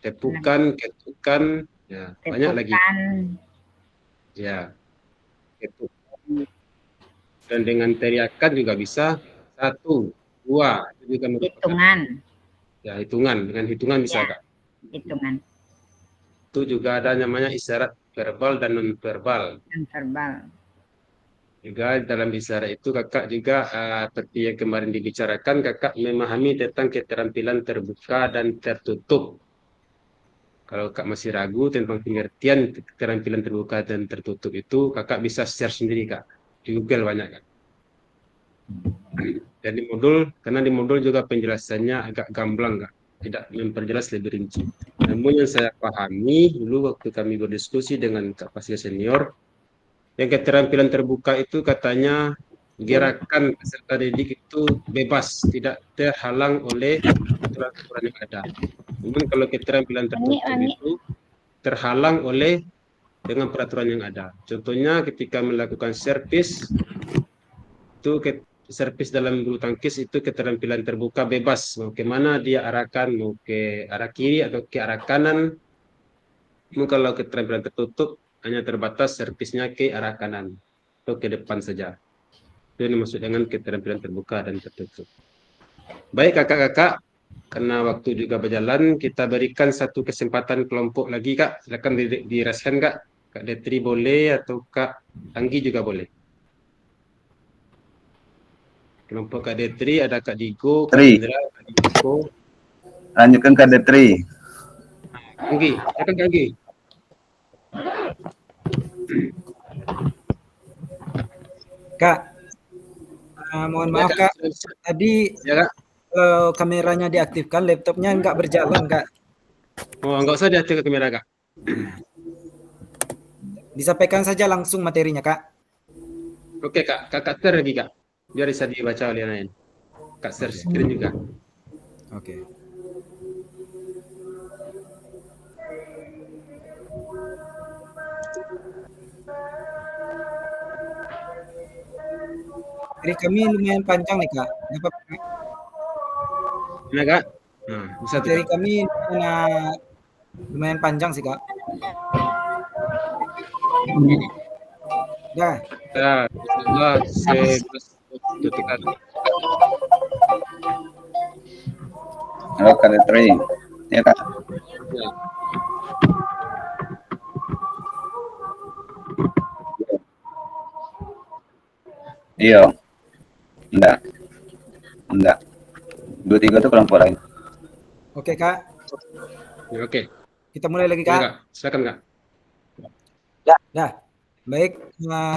Tepukan, ketukan, ya, banyak lagi. Ya, ketukan. Dan dengan teriakan juga bisa. 1, 2, itu juga merupakan Hitungan. ya hitungan, dengan hitungan bisa Ya. Kak. Hitungan. Itu juga ada namanya isyarat verbal dan non verbal. Dan verbal. Juga dalam isyarat itu kakak juga seperti yang kemarin dibicarakan, kakak memahami tentang keterampilan terbuka dan tertutup. Kalau kakak masih ragu tentang pengertian keterampilan terbuka dan tertutup itu, kakak bisa share sendiri Kak. Di Google banyak Kak. Dan karena di modul juga penjelasannya agak gamblang Kak. Tidak memperjelas lebih rinci. Namun yang saya pahami dulu waktu kami berdiskusi dengan Kak Pasca Senior, yang keterampilan terbuka itu katanya gerakan peserta didik itu bebas, tidak terhalang oleh aturan-aturan yang ada. Namun kalau keterampilan tertutup itu terhalang oleh dengan peraturan yang ada. Contohnya ketika melakukan servis, itu servis dalam bulu tangkis itu keterampilan terbuka bebas. Mau kemana dia arahkan, mau ke arah kiri atau ke arah kanan. Namun kalau keterampilan tertutup, hanya terbatas servisnya ke arah kanan atau ke depan saja. Itu yang dimaksud dengan keterampilan terbuka dan tertutup. Baik kakak-kakak, karena waktu juga berjalan, kita berikan satu kesempatan kelompok lagi Kak. Silakan diraskan Kak. Kak Detri boleh atau Kak Anggi juga boleh. Kelompok Kak Detri ada Kak Digo, Kak Indra, Kak Digo. Lanjutkan Kak Detri. Anggi, silakan Kak Anggi. Kak, mohon maaf Ya, Kak. Tadi Ya Kak. kalau kameranya diaktifkan, laptopnya nggak berjalan Kak. Oh, nggak usah diaktifkan kamera Kak. Disampaikan saja langsung materinya Kak. Oke Kak, Kakak share lagi Kak. Biar bisa dibaca oleh yang lain. Kak share screen juga. Oke. Jadi kami lumayan panjang nih Kak. Kenapa? Gimana Kak? Nah, bisa tuh Materi Kak. kami lumayan panjang sih Kak. Dah. Ya, insyaallah 11 detik lagi. Halo KD3. Ya Kak. Ya. Iya. Enggak. 23 itu kelompok lain. Oke Kak. Ya, oke. Kita mulai lagi Ya, Kak. Kak. Silakan Kak. Dah. Baik,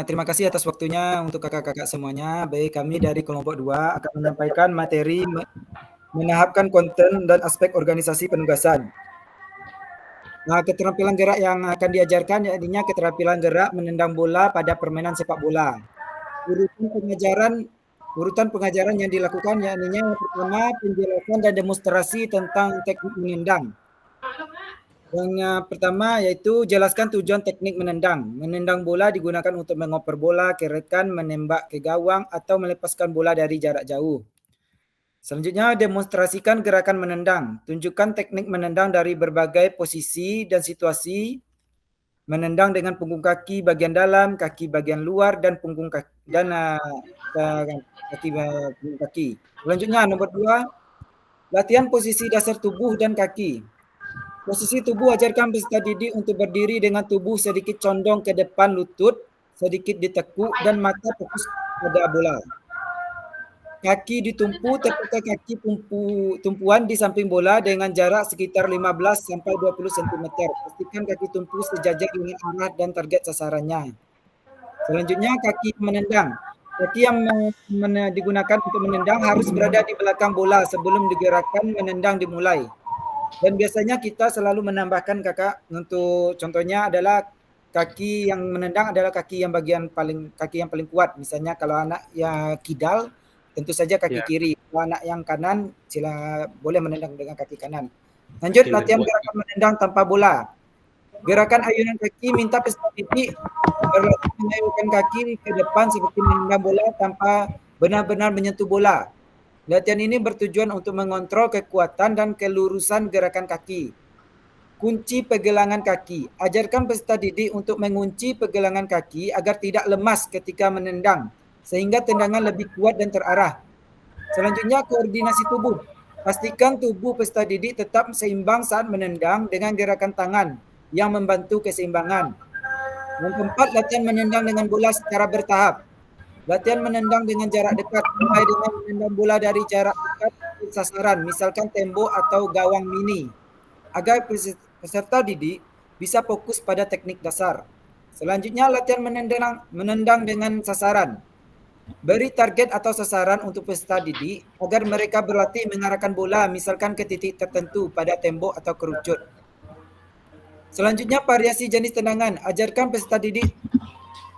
terima kasih atas waktunya untuk kakak-kakak semuanya. Baik, kami dari kelompok 2 akan menyampaikan materi menahapkan konten dan aspek organisasi penugasan. Nah, keterampilan gerak yang akan diajarkan yaitu keterampilan gerak menendang bola pada permainan sepak bola. Urutan pengajaran yang dilakukan yakni yang pertama penjelasan dan demonstrasi tentang teknik menendang. Yang pertama yaitu jelaskan tujuan teknik menendang. Menendang bola digunakan untuk mengoper bola, keretkan, menembak ke gawang atau melepaskan bola dari jarak jauh. Selanjutnya demonstrasikan gerakan menendang. Tunjukkan teknik menendang dari berbagai posisi dan situasi. Menendang dengan punggung kaki bagian dalam, kaki bagian luar dan punggung kaki dan kaki. Selanjutnya nomor 2, latihan posisi dasar tubuh dan kaki. Posisi tubuh ajarkan peserta didik untuk berdiri dengan tubuh sedikit condong ke depan lutut, sedikit ditekuk dan mata fokus pada bola. Kaki ditumpu tepukan kaki tumpuan di samping bola dengan jarak sekitar 15 sampai 20 cm. Pastikan kaki tumpu sejajar dengan arah dan target sasarannya. Selanjutnya kaki menendang. Kaki yang digunakan untuk menendang harus berada di belakang bola sebelum digerakkan menendang dimulai. Dan biasanya kita selalu menambahkan kakak untuk contohnya adalah kaki yang menendang adalah kaki yang paling kuat. Misalnya kalau anak yang kidal tentu saja kaki kiri. Kalau anak yang kanan boleh menendang dengan kaki kanan. Lanjut latihan gerakan menendang tanpa bola. Gerakan ayunan kaki minta peserta didik berlatih mengayunkan kaki ke depan seperti menendang bola tanpa benar-benar menyentuh bola. Latihan ini bertujuan untuk mengontrol kekuatan dan kelurusan gerakan kaki. Kunci pergelangan kaki. Ajarkan peserta didik untuk mengunci pergelangan kaki agar tidak lemas ketika menendang, sehingga tendangan lebih kuat dan terarah. Selanjutnya, koordinasi tubuh. Pastikan tubuh peserta didik tetap seimbang saat menendang dengan gerakan tangan yang membantu keseimbangan. Yang keempat, latihan menendang dengan bola secara bertahap. Latihan menendang dengan jarak dekat, mulai dengan menendang bola dari jarak dekat ke sasaran, misalkan tembok atau gawang mini, agar peserta didik bisa fokus pada teknik dasar. Selanjutnya, latihan menendang dengan sasaran. Beri target atau sasaran untuk peserta didik agar mereka berlatih mengarahkan bola, misalkan ke titik tertentu pada tembok atau kerucut. Selanjutnya, variasi jenis tendangan. Ajarkan peserta didik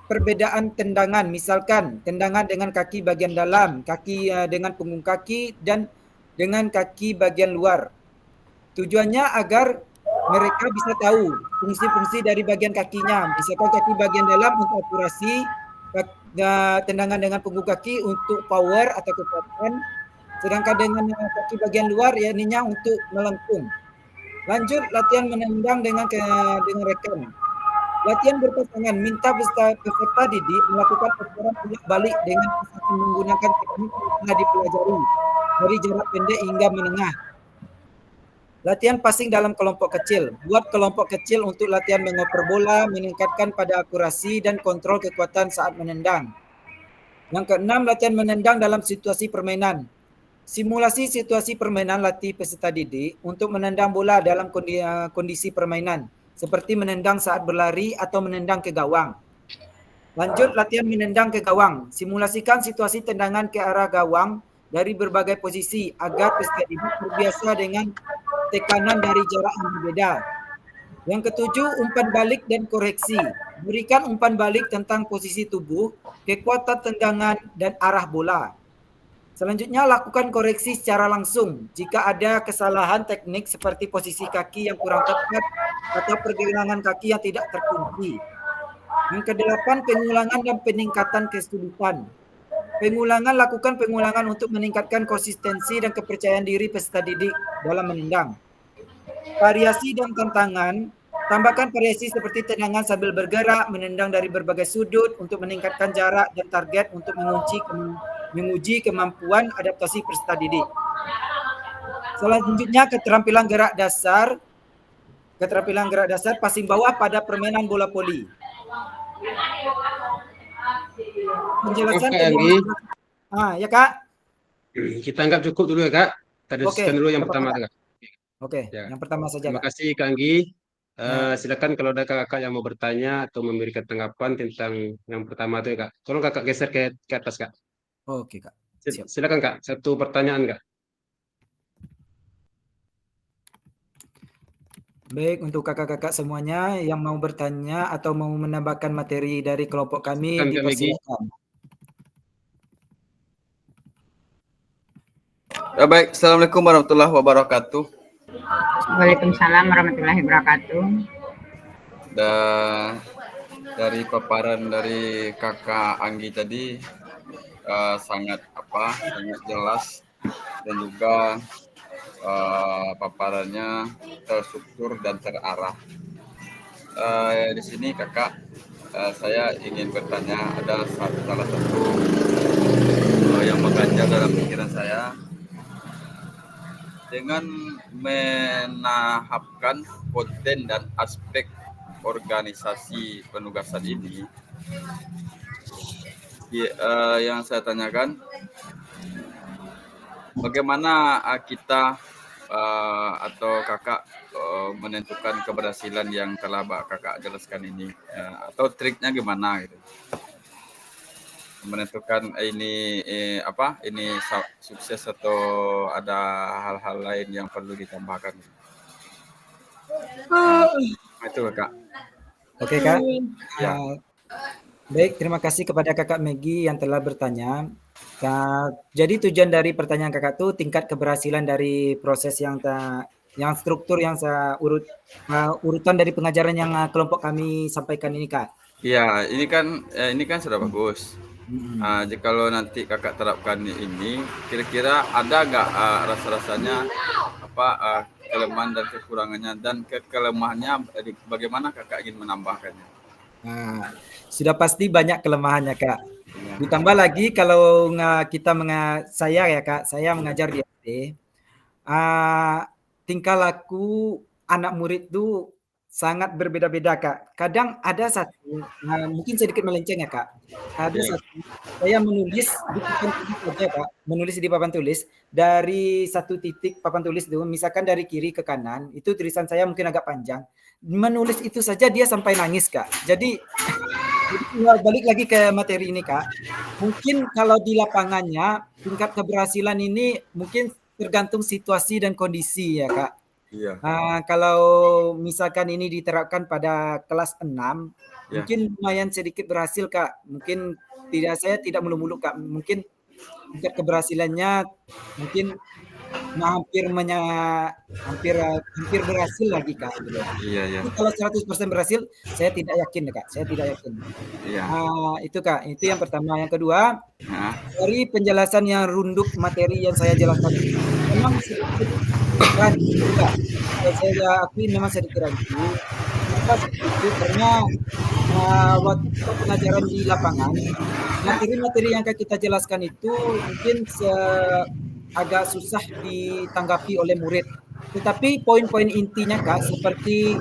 perbedaan tendangan, misalkan tendangan dengan kaki bagian dalam, kaki dengan punggung kaki, dan dengan kaki bagian luar. Tujuannya agar mereka bisa tahu fungsi-fungsi dari bagian kakinya. Misalkan kaki bagian dalam untuk akurasi, tendangan dengan punggung kaki untuk power atau kekuatan, sedangkan dengan kaki bagian luar yakninya untuk melengkung. Lanjut latihan menendang dengan rekan. Latihan berpasangan, minta peserta didik melakukan pukulan balik dengan menggunakan teknik yang telah dipelajari dari jarak pendek hingga menengah. Latihan passing dalam kelompok kecil. Buat kelompok kecil untuk latihan mengoper bola, meningkatkan pada akurasi dan kontrol kekuatan saat menendang. Yang keenam, latihan menendang dalam situasi permainan. Simulasi situasi permainan latih peserta didik untuk menendang bola dalam kondisi permainan, seperti menendang saat berlari atau menendang ke gawang. Lanjut latihan menendang ke gawang. Simulasikan situasi tendangan ke arah gawang dari berbagai posisi agar peserta didik terbiasa dengan tekanan dari jarak yang berbeda. Yang ketujuh, umpan balik dan koreksi. Berikan umpan balik tentang posisi tubuh, kekuatan tendangan, dan arah bola. Selanjutnya, lakukan koreksi secara langsung jika ada kesalahan teknik seperti posisi kaki yang kurang tepat atau pergelangan kaki yang tidak terkunci. Yang kedelapan, pengulangan dan peningkatan kesulitan. Lakukan pengulangan untuk meningkatkan konsistensi dan kepercayaan diri peserta didik dalam menendang. Variasi dan tantangan. Tambahkan variasi seperti tendangan sambil bergerak, menendang dari berbagai sudut untuk meningkatkan jarak dan target untuk menguji kemampuan adaptasi peserta didik. Selanjutnya, keterampilan gerak dasar passing bawah pada permainan bola voli. Penjelasan Oke, Anggi. Ya Kak. Kita anggap cukup dulu ya Kak. Kita diskusikan dulu yang pertama Kak. Oke, Ya. yang pertama saja Terima Kak. kasih Kak Anggi. Silakan kalau ada kakak yang mau bertanya atau memberikan tanggapan tentang yang pertama itu ya Kak. Tolong Kakak geser ke atas Kak. Oke Kak. Siap. Silakan Kak, satu pertanyaan Kak. Baik, untuk kakak-kakak semuanya yang mau bertanya atau mau menambahkan materi dari kelompok kami, Silakan, Kak Maggie. dipersilakan. Baik, Assalamualaikum warahmatullahi wabarakatuh. Waalaikumsalam warahmatullahi wabarakatuh. Dari paparan dari Kakak Anggi tadi sangat jelas dan juga paparannya terstruktur dan terarah. Di sini Kakak, saya ingin bertanya, ada salah satu yang mengganjal dalam pikiran saya. Dengan menahapkan konten dan aspek organisasi penugasan ini, yang saya tanyakan, bagaimana kita atau kakak menentukan keberhasilan yang telah kakak jelaskan ini, atau triknya gimana gitu, menentukan ini sukses atau ada hal-hal lain yang perlu ditambahkan. Itu Kak. Oke Kak. Ya. Baik, terima kasih kepada Kakak Maggie yang telah bertanya. Jadi tujuan dari pertanyaan Kakak itu tingkat keberhasilan dari proses yang struktur yang urutan dari pengajaran yang kelompok kami sampaikan ini Kak. Iya, ini kan sudah bagus. Jikalau nanti kakak terapkan ini, kira-kira ada nggak rasa-rasanya kelemahan dan kekurangannya, dan kelemahannya bagaimana kakak ingin menambahkannya? Sudah pasti banyak kelemahannya Kak. Ditambah lagi kalau saya mengajar di SD, tingkah laku anak murid itu sangat berbeda-beda Kak. Kadang ada satu, mungkin sedikit melenceng ya Kak. Ada satu, saya menulis di papan tulis saja Kak. Menulis di papan tulis dari satu titik papan tulis itu, misalkan dari kiri ke kanan, itu tulisan saya mungkin agak panjang. Menulis itu saja dia sampai nangis Kak. Jadi balik lagi ke materi ini Kak. Mungkin kalau di lapangannya tingkat keberhasilan ini mungkin tergantung situasi dan kondisi ya Kak. Iya. Kalau misalkan ini diterapkan pada kelas 6, mungkin lumayan sedikit berhasil Kak. Mungkin saya tidak mulu-mulu Kak. Mungkin tingkat keberhasilannya mungkin hampir berhasil lagi Kak. Gitu. Iya. Kalau 100% berhasil, saya tidak yakin Kak. Saya tidak yakin. Iya. Itu Kak. Itu yang pertama. Yang kedua, dari penjelasan yang runduk materi yang saya jelaskan, memang sedikit ragu Kak. Saya akui memang sedikit ragu. Kenapa seperti itu? Karena waktu pengajaran di lapangan, materi-materi yang kita jelaskan itu mungkin agak susah ditanggapi oleh murid. Tetapi poin-poin intinya Kak, seperti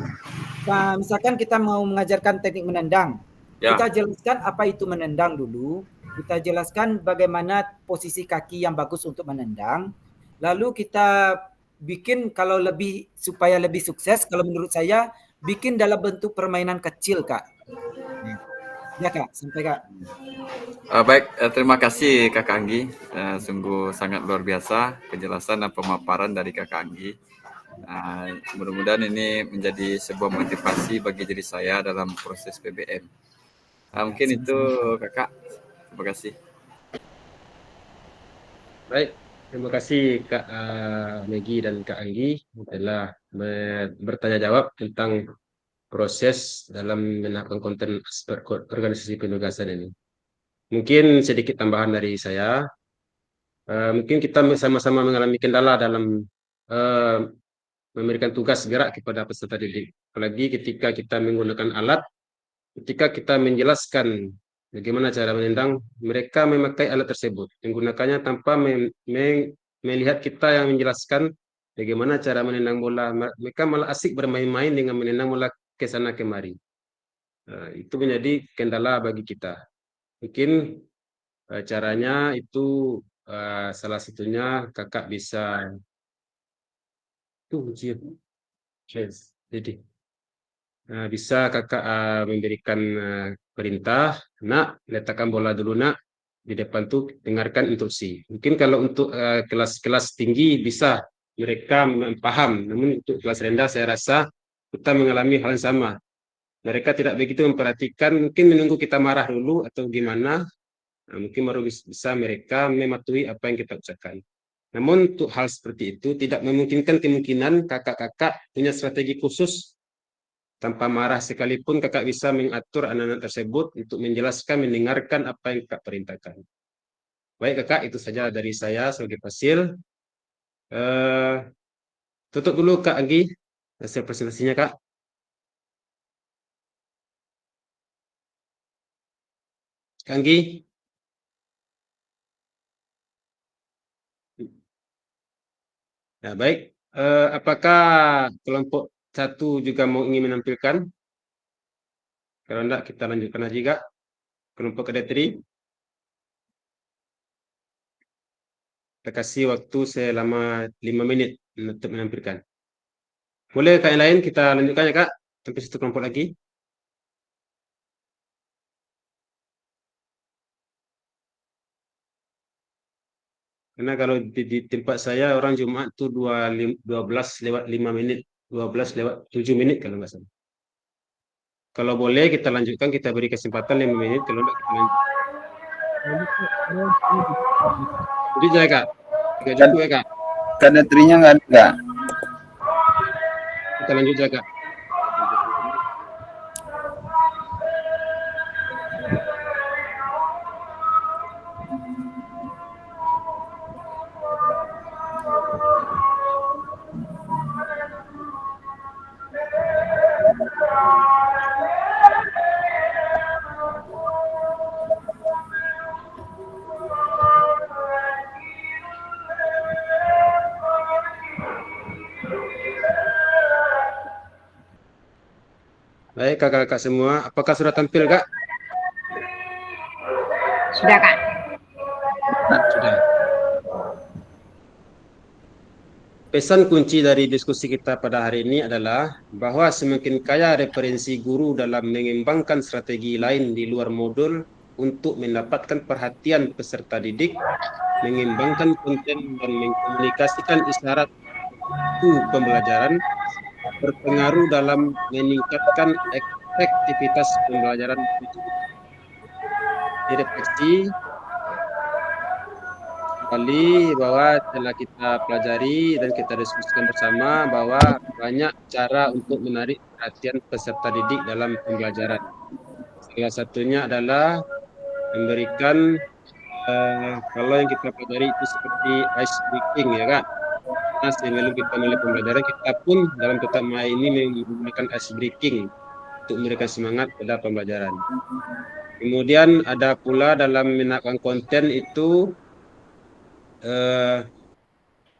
misalkan kita mau mengajarkan teknik menendang, kita jelaskan apa itu menendang dulu, kita jelaskan bagaimana posisi kaki yang bagus untuk menendang, lalu kita bikin supaya lebih sukses, kalau menurut saya bikin dalam bentuk permainan kecil Kak. Ya Kak, sampai Kak. Baik, terima kasih Kakak Anggi. Sungguh sangat luar biasa penjelasan dan pemaparan dari Kakak Anggi. Mudah-mudahan ini menjadi sebuah motivasi bagi diri saya dalam proses PBM. Mungkin itu kakak. Terima kasih. Baik, terima kasih Kak Megi dan Kak Anggi telah bertanya jawab tentang proses dalam menetapkan konten organisasi penugasan ini. Mungkin sedikit tambahan dari saya. Mungkin kita sama-sama mengalami kendala dalam memberikan tugas gerak kepada peserta didik. Apalagi ketika kita menggunakan alat, ketika kita menjelaskan bagaimana cara menendang, mereka memakai alat tersebut, menggunakannya tanpa melihat kita yang menjelaskan bagaimana cara menendang bola. Mereka malah asik bermain-main dengan menendang bola ke sana kemari. Itu menjadi kendala bagi kita. Mungkin caranya itu salah satunya kakak bisa jadi bisa kakak memberikan perintah, nak letakkan bola dulu nak di depan tuh, dengarkan instruksi. Mungkin kalau untuk kelas-kelas tinggi bisa mereka paham, namun untuk kelas rendah saya rasa kita mengalami hal yang sama. Mereka tidak begitu memperhatikan, mungkin menunggu kita marah dulu atau gimana. Mungkin baru bisa mereka mematuhi apa yang kita ucapkan. Namun untuk hal seperti itu tidak memungkinkan kemungkinan kakak-kakak punya strategi khusus tanpa marah sekalipun kakak bisa mengatur anak-anak tersebut untuk menjelaskan, mendengarkan apa yang kakak perintahkan. Baik kakak, itu saja dari saya sebagai fasil. Tutup dulu Kak Anggi hasil presentasinya Kak. Kak Anggi. Nah, baik. Apakah kelompok 1 juga mau ingin menampilkan? Kalau enggak, kita lanjutkan aja Kak. Kelompok kedetri. Kita kasih waktu selama 5 menit untuk menampilkan. Boleh Kak yang lain kita lanjutkan ya Kak? Sampai satu kelompok lagi. Karena kalau di tempat saya orang Jumat tuh 12 lewat 5 menit, 12 lewat 7 menit kalau nggak salah. Kalau boleh kita lanjutkan, kita beri kesempatan 5 menit, kalau enggak kita lanjut. Lanjut ya Kak? Nggak cukup ya Kak? Kadetrinya nggak ada. Kita lanjut ya Kak? Baik kakak-kakak semua, apakah sudah tampil Kak? Sudah Kak. Sudah. Pesan kunci dari diskusi kita pada hari ini adalah bahwa semakin kaya referensi guru dalam mengembangkan strategi lain di luar modul untuk mendapatkan perhatian peserta didik, mengembangkan konten dan mengkomunikasikan isyarat pembelajaran, berpengaruh dalam meningkatkan efektivitas pembelajaran. Direfleksi kembali bahwa telah kita pelajari dan kita diskusikan bersama bahwa banyak cara untuk menarik perhatian peserta didik dalam pembelajaran. Salah satunya adalah memberikan kalau yang kita pelajari itu seperti ice breaking ya kan. Nah, sebelum kita mulai pembelajaran, kita pun dalam tetap mai ini menggunakan ice breaking untuk memberikan semangat pada pembelajaran. Kemudian ada pula dalam menakkan konten itu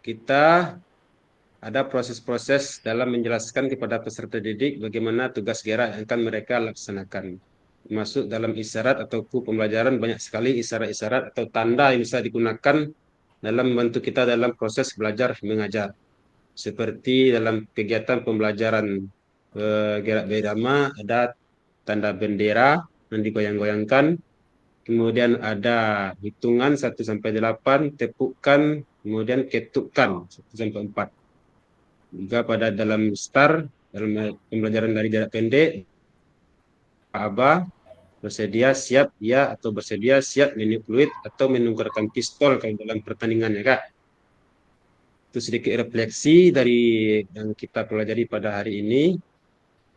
kita ada proses-proses dalam menjelaskan kepada peserta didik bagaimana tugas gerak yang akan mereka laksanakan. Masuk dalam isyarat atau pembelajaran banyak sekali isyarat-isyarat atau tanda yang bisa digunakan dalam membantu kita dalam proses belajar mengajar. Seperti dalam kegiatan pembelajaran gerak beirama ada tanda bendera yang digoyang-goyangkan. Kemudian ada hitungan 1 sampai 8, tepukan, kemudian ketukkan 1 sampai 4. juga pada dalam STAR, dalam pembelajaran dari jarak pendek, Abah bersedia siap ya atau bersedia siap meniup fluid atau menukarkan pistol kalau dalam pertandingan ya Kak. Itu sedikit refleksi dari yang kita pelajari pada hari ini.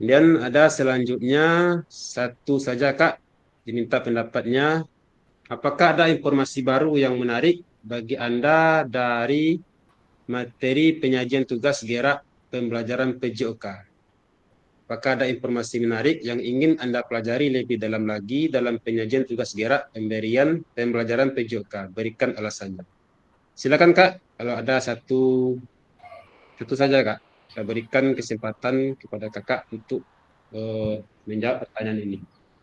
Kemudian ada selanjutnya satu saja Kak, diminta pendapatnya. Apakah ada informasi baru yang menarik bagi Anda dari materi penyajian tugas gerak pembelajaran PJOK? Apakah ada informasi menarik yang ingin Anda pelajari lebih dalam lagi dalam penyajian tugas gerak pemberian pembelajaran PJOK? Berikan alasannya. Silakan Kak, kalau ada satu saja Kak. Saya berikan kesempatan kepada Kakak untuk menjawab pertanyaan ini.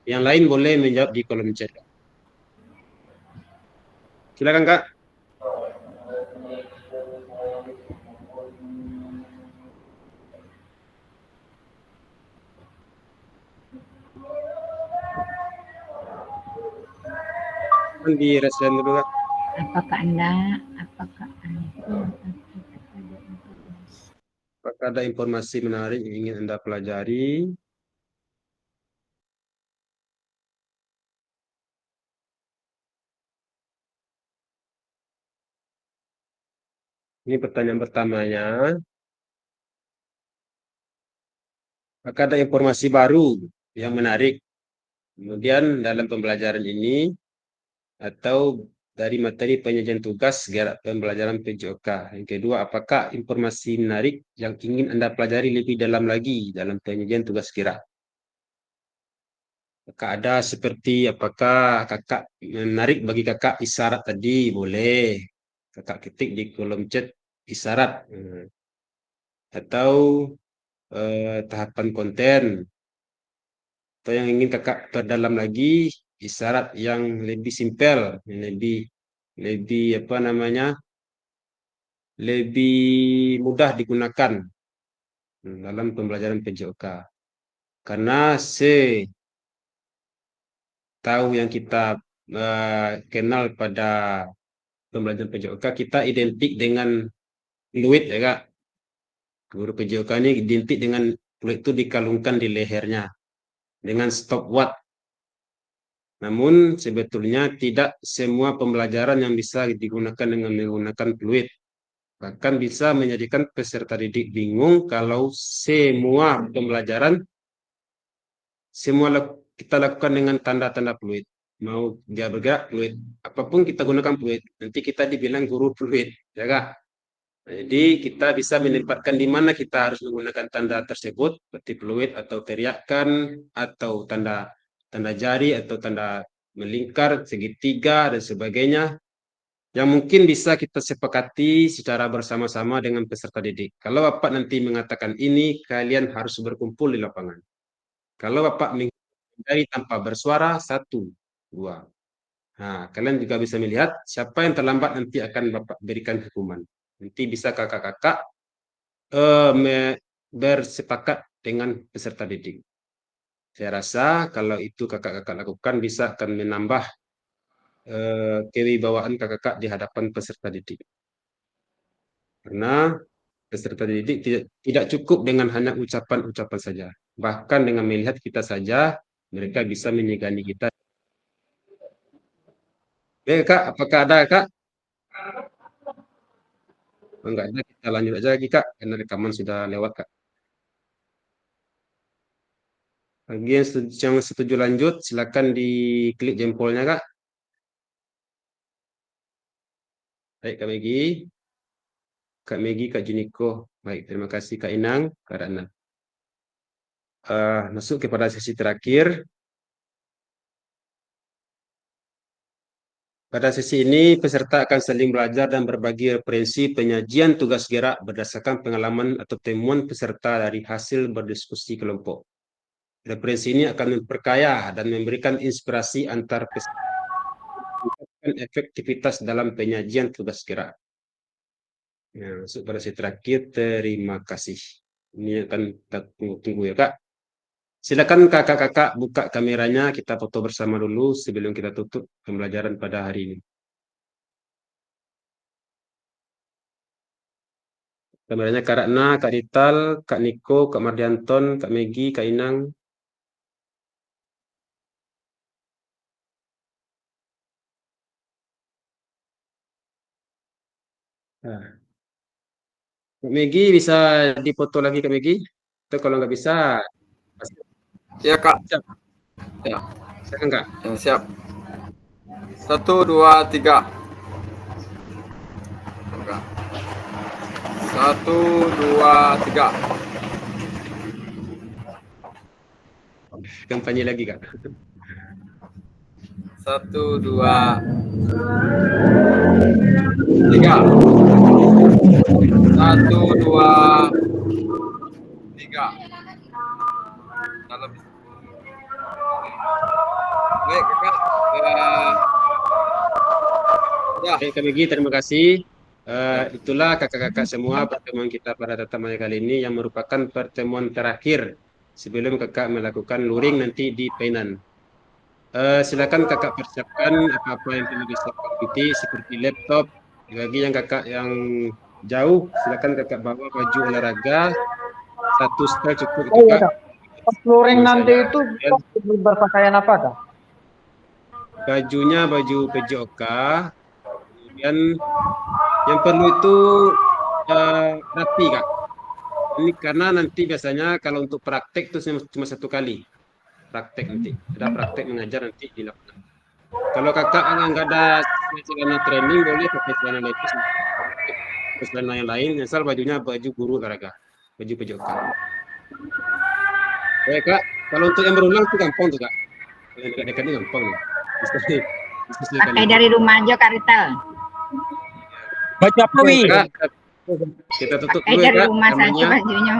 Yang lain boleh menjawab di kolom chat. Silakan Kak. Di respon dulu Kak. Apakah Anda Apakah ada informasi menarik yang ingin Anda pelajari? Ini pertanyaan pertamanya. Apakah ada informasi baru yang menarik? Kemudian dalam pembelajaran ini atau dari materi penyajian tugas gerak pembelajaran PJOK. Yang kedua, apakah informasi menarik yang ingin Anda pelajari lebih dalam lagi dalam penyajian tugas gerak? Apakah ada seperti apakah Kakak menarik bagi Kakak isyarat tadi? Boleh. Kakak ketik di kolom chat isyarat. Atau tahapan konten. Atau yang ingin Kakak perdalam lagi isyarat yang lebih simpel, yang lebih apa namanya? Lebih mudah digunakan dalam pembelajaran PJOK. Karena tahu yang kita kenal pada pembelajaran PJOK, kita identik dengan fluid ya Kak. Guru PJOK ini identik dengan fluid itu dikalungkan di lehernya dengan stopwatch. Namun sebetulnya tidak semua pembelajaran yang bisa digunakan dengan menggunakan fluid. Bahkan bisa menjadikan peserta didik bingung kalau semua pembelajaran kita lakukan dengan tanda-tanda fluid. Mau dia bergerak fluid, apapun kita gunakan fluid. Nanti kita dibilang guru fluid, ya Kak? Jadi kita bisa menempatkan di mana kita harus menggunakan tanda tersebut, seperti fluid atau teriakan atau tanda jari atau tanda melingkar, segitiga dan sebagainya. Yang mungkin bisa kita sepakati secara bersama-sama dengan peserta didik. Kalau Bapak nanti mengatakan ini, kalian harus berkumpul di lapangan. Kalau Bapak menghindari tanpa bersuara, 1, 2. Nah, kalian juga bisa melihat siapa yang terlambat nanti akan Bapak berikan hukuman. Nanti bisa kakak-kakak bersepakat dengan peserta didik. Saya rasa kalau itu kakak-kakak lakukan bisa akan menambah kewibawaan kakak-kakak di hadapan peserta didik. Karena peserta didik tidak cukup dengan hanya ucapan-ucapan saja. Bahkan dengan melihat kita saja, mereka bisa menyegani kita. Baik Kak, apakah ada Kak? Enggak ada, kita lanjut aja lagi Kak, karena rekaman sudah lewat Kak. Bagi yang setuju lanjut, silakan diklik jempolnya Kak. Baik Kak Megi. Kak Megi, Kak Juniko. Baik, terima kasih Kak Inang, Kak Rana. Masuk kepada sesi terakhir. Pada sesi ini, peserta akan saling belajar dan berbagi referensi penyajian tugas gerak berdasarkan pengalaman atau temuan peserta dari hasil berdiskusi kelompok. Referensi ini akan memperkaya dan memberikan inspirasi antar peserta efektivitas dalam penyajian tugas gerak. Nah, masuk pada sesi terakhir, terima kasih. Ini akan kita tunggu ya Kak. Silakan kakak-kakak buka kameranya, kita foto bersama dulu sebelum kita tutup pembelajaran pada hari ini. Kameranya Kak Ratna, Kak Dital, Kak Niko, Kak Mardianton, Kak Megi, Kak Inang. Nah. Kak Megi bisa dipoto lagi Kak Megi? Atau kalau nggak bisa, Ya Kak. siap. Ya, Silakan Kak. ya siap. 1, 2, 3. 1, 2, 3. Kampanye lagi Kak. 1, 2, 3. 1, 2, 3. Dalam. Baik Kakak. Ya. Baik Kak Megi, terima kasih. Itulah kakak-kakak semua pertemuan kita pada tatap kali ini yang merupakan pertemuan terakhir sebelum kakak melakukan luring nanti di Painan. Silakan kakak persiapkan apa-apa yang perlu disiapkan nanti seperti laptop. Bagi yang kakak yang jauh, silakan kakak bawa baju olahraga. 1 setel cukup itu Oh iya Kak. Kak. Pas luring Sama nanti saya. itu berpakaian apa Kak? Bajunya baju PJOK. Kemudian yang perlu itu rapi Kak. Ini karena nanti biasanya kalau untuk praktek itu cuma 1 kali. Praktek nanti. Ada praktek mengajar nanti di lapangan. Kalau kakak nggak ada celana training, boleh pakai celana lepis, celana yang lain. Misal bajunya baju guru olahraga, baju PJOK. Baik Kak, kalau untuk yang berulang itu gampang tuh Kak. Kalau yang dekat-dekat ini gampang nih. Pakai dari rumah aja Kak Rital. Baju apa Wi? Kak, kita tutup Pakai dulu ya dari Kak. rumah saja Kameranya. bajunya.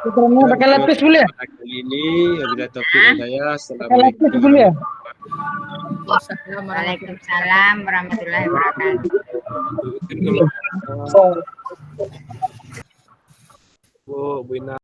Kita pakai lapis dulu ya? Kali ini wabillahi taufiq hidayah. Pakai lapis dulu ya? Waalaikumsalam warahmatullahi wabarakatuh. Bu Ina.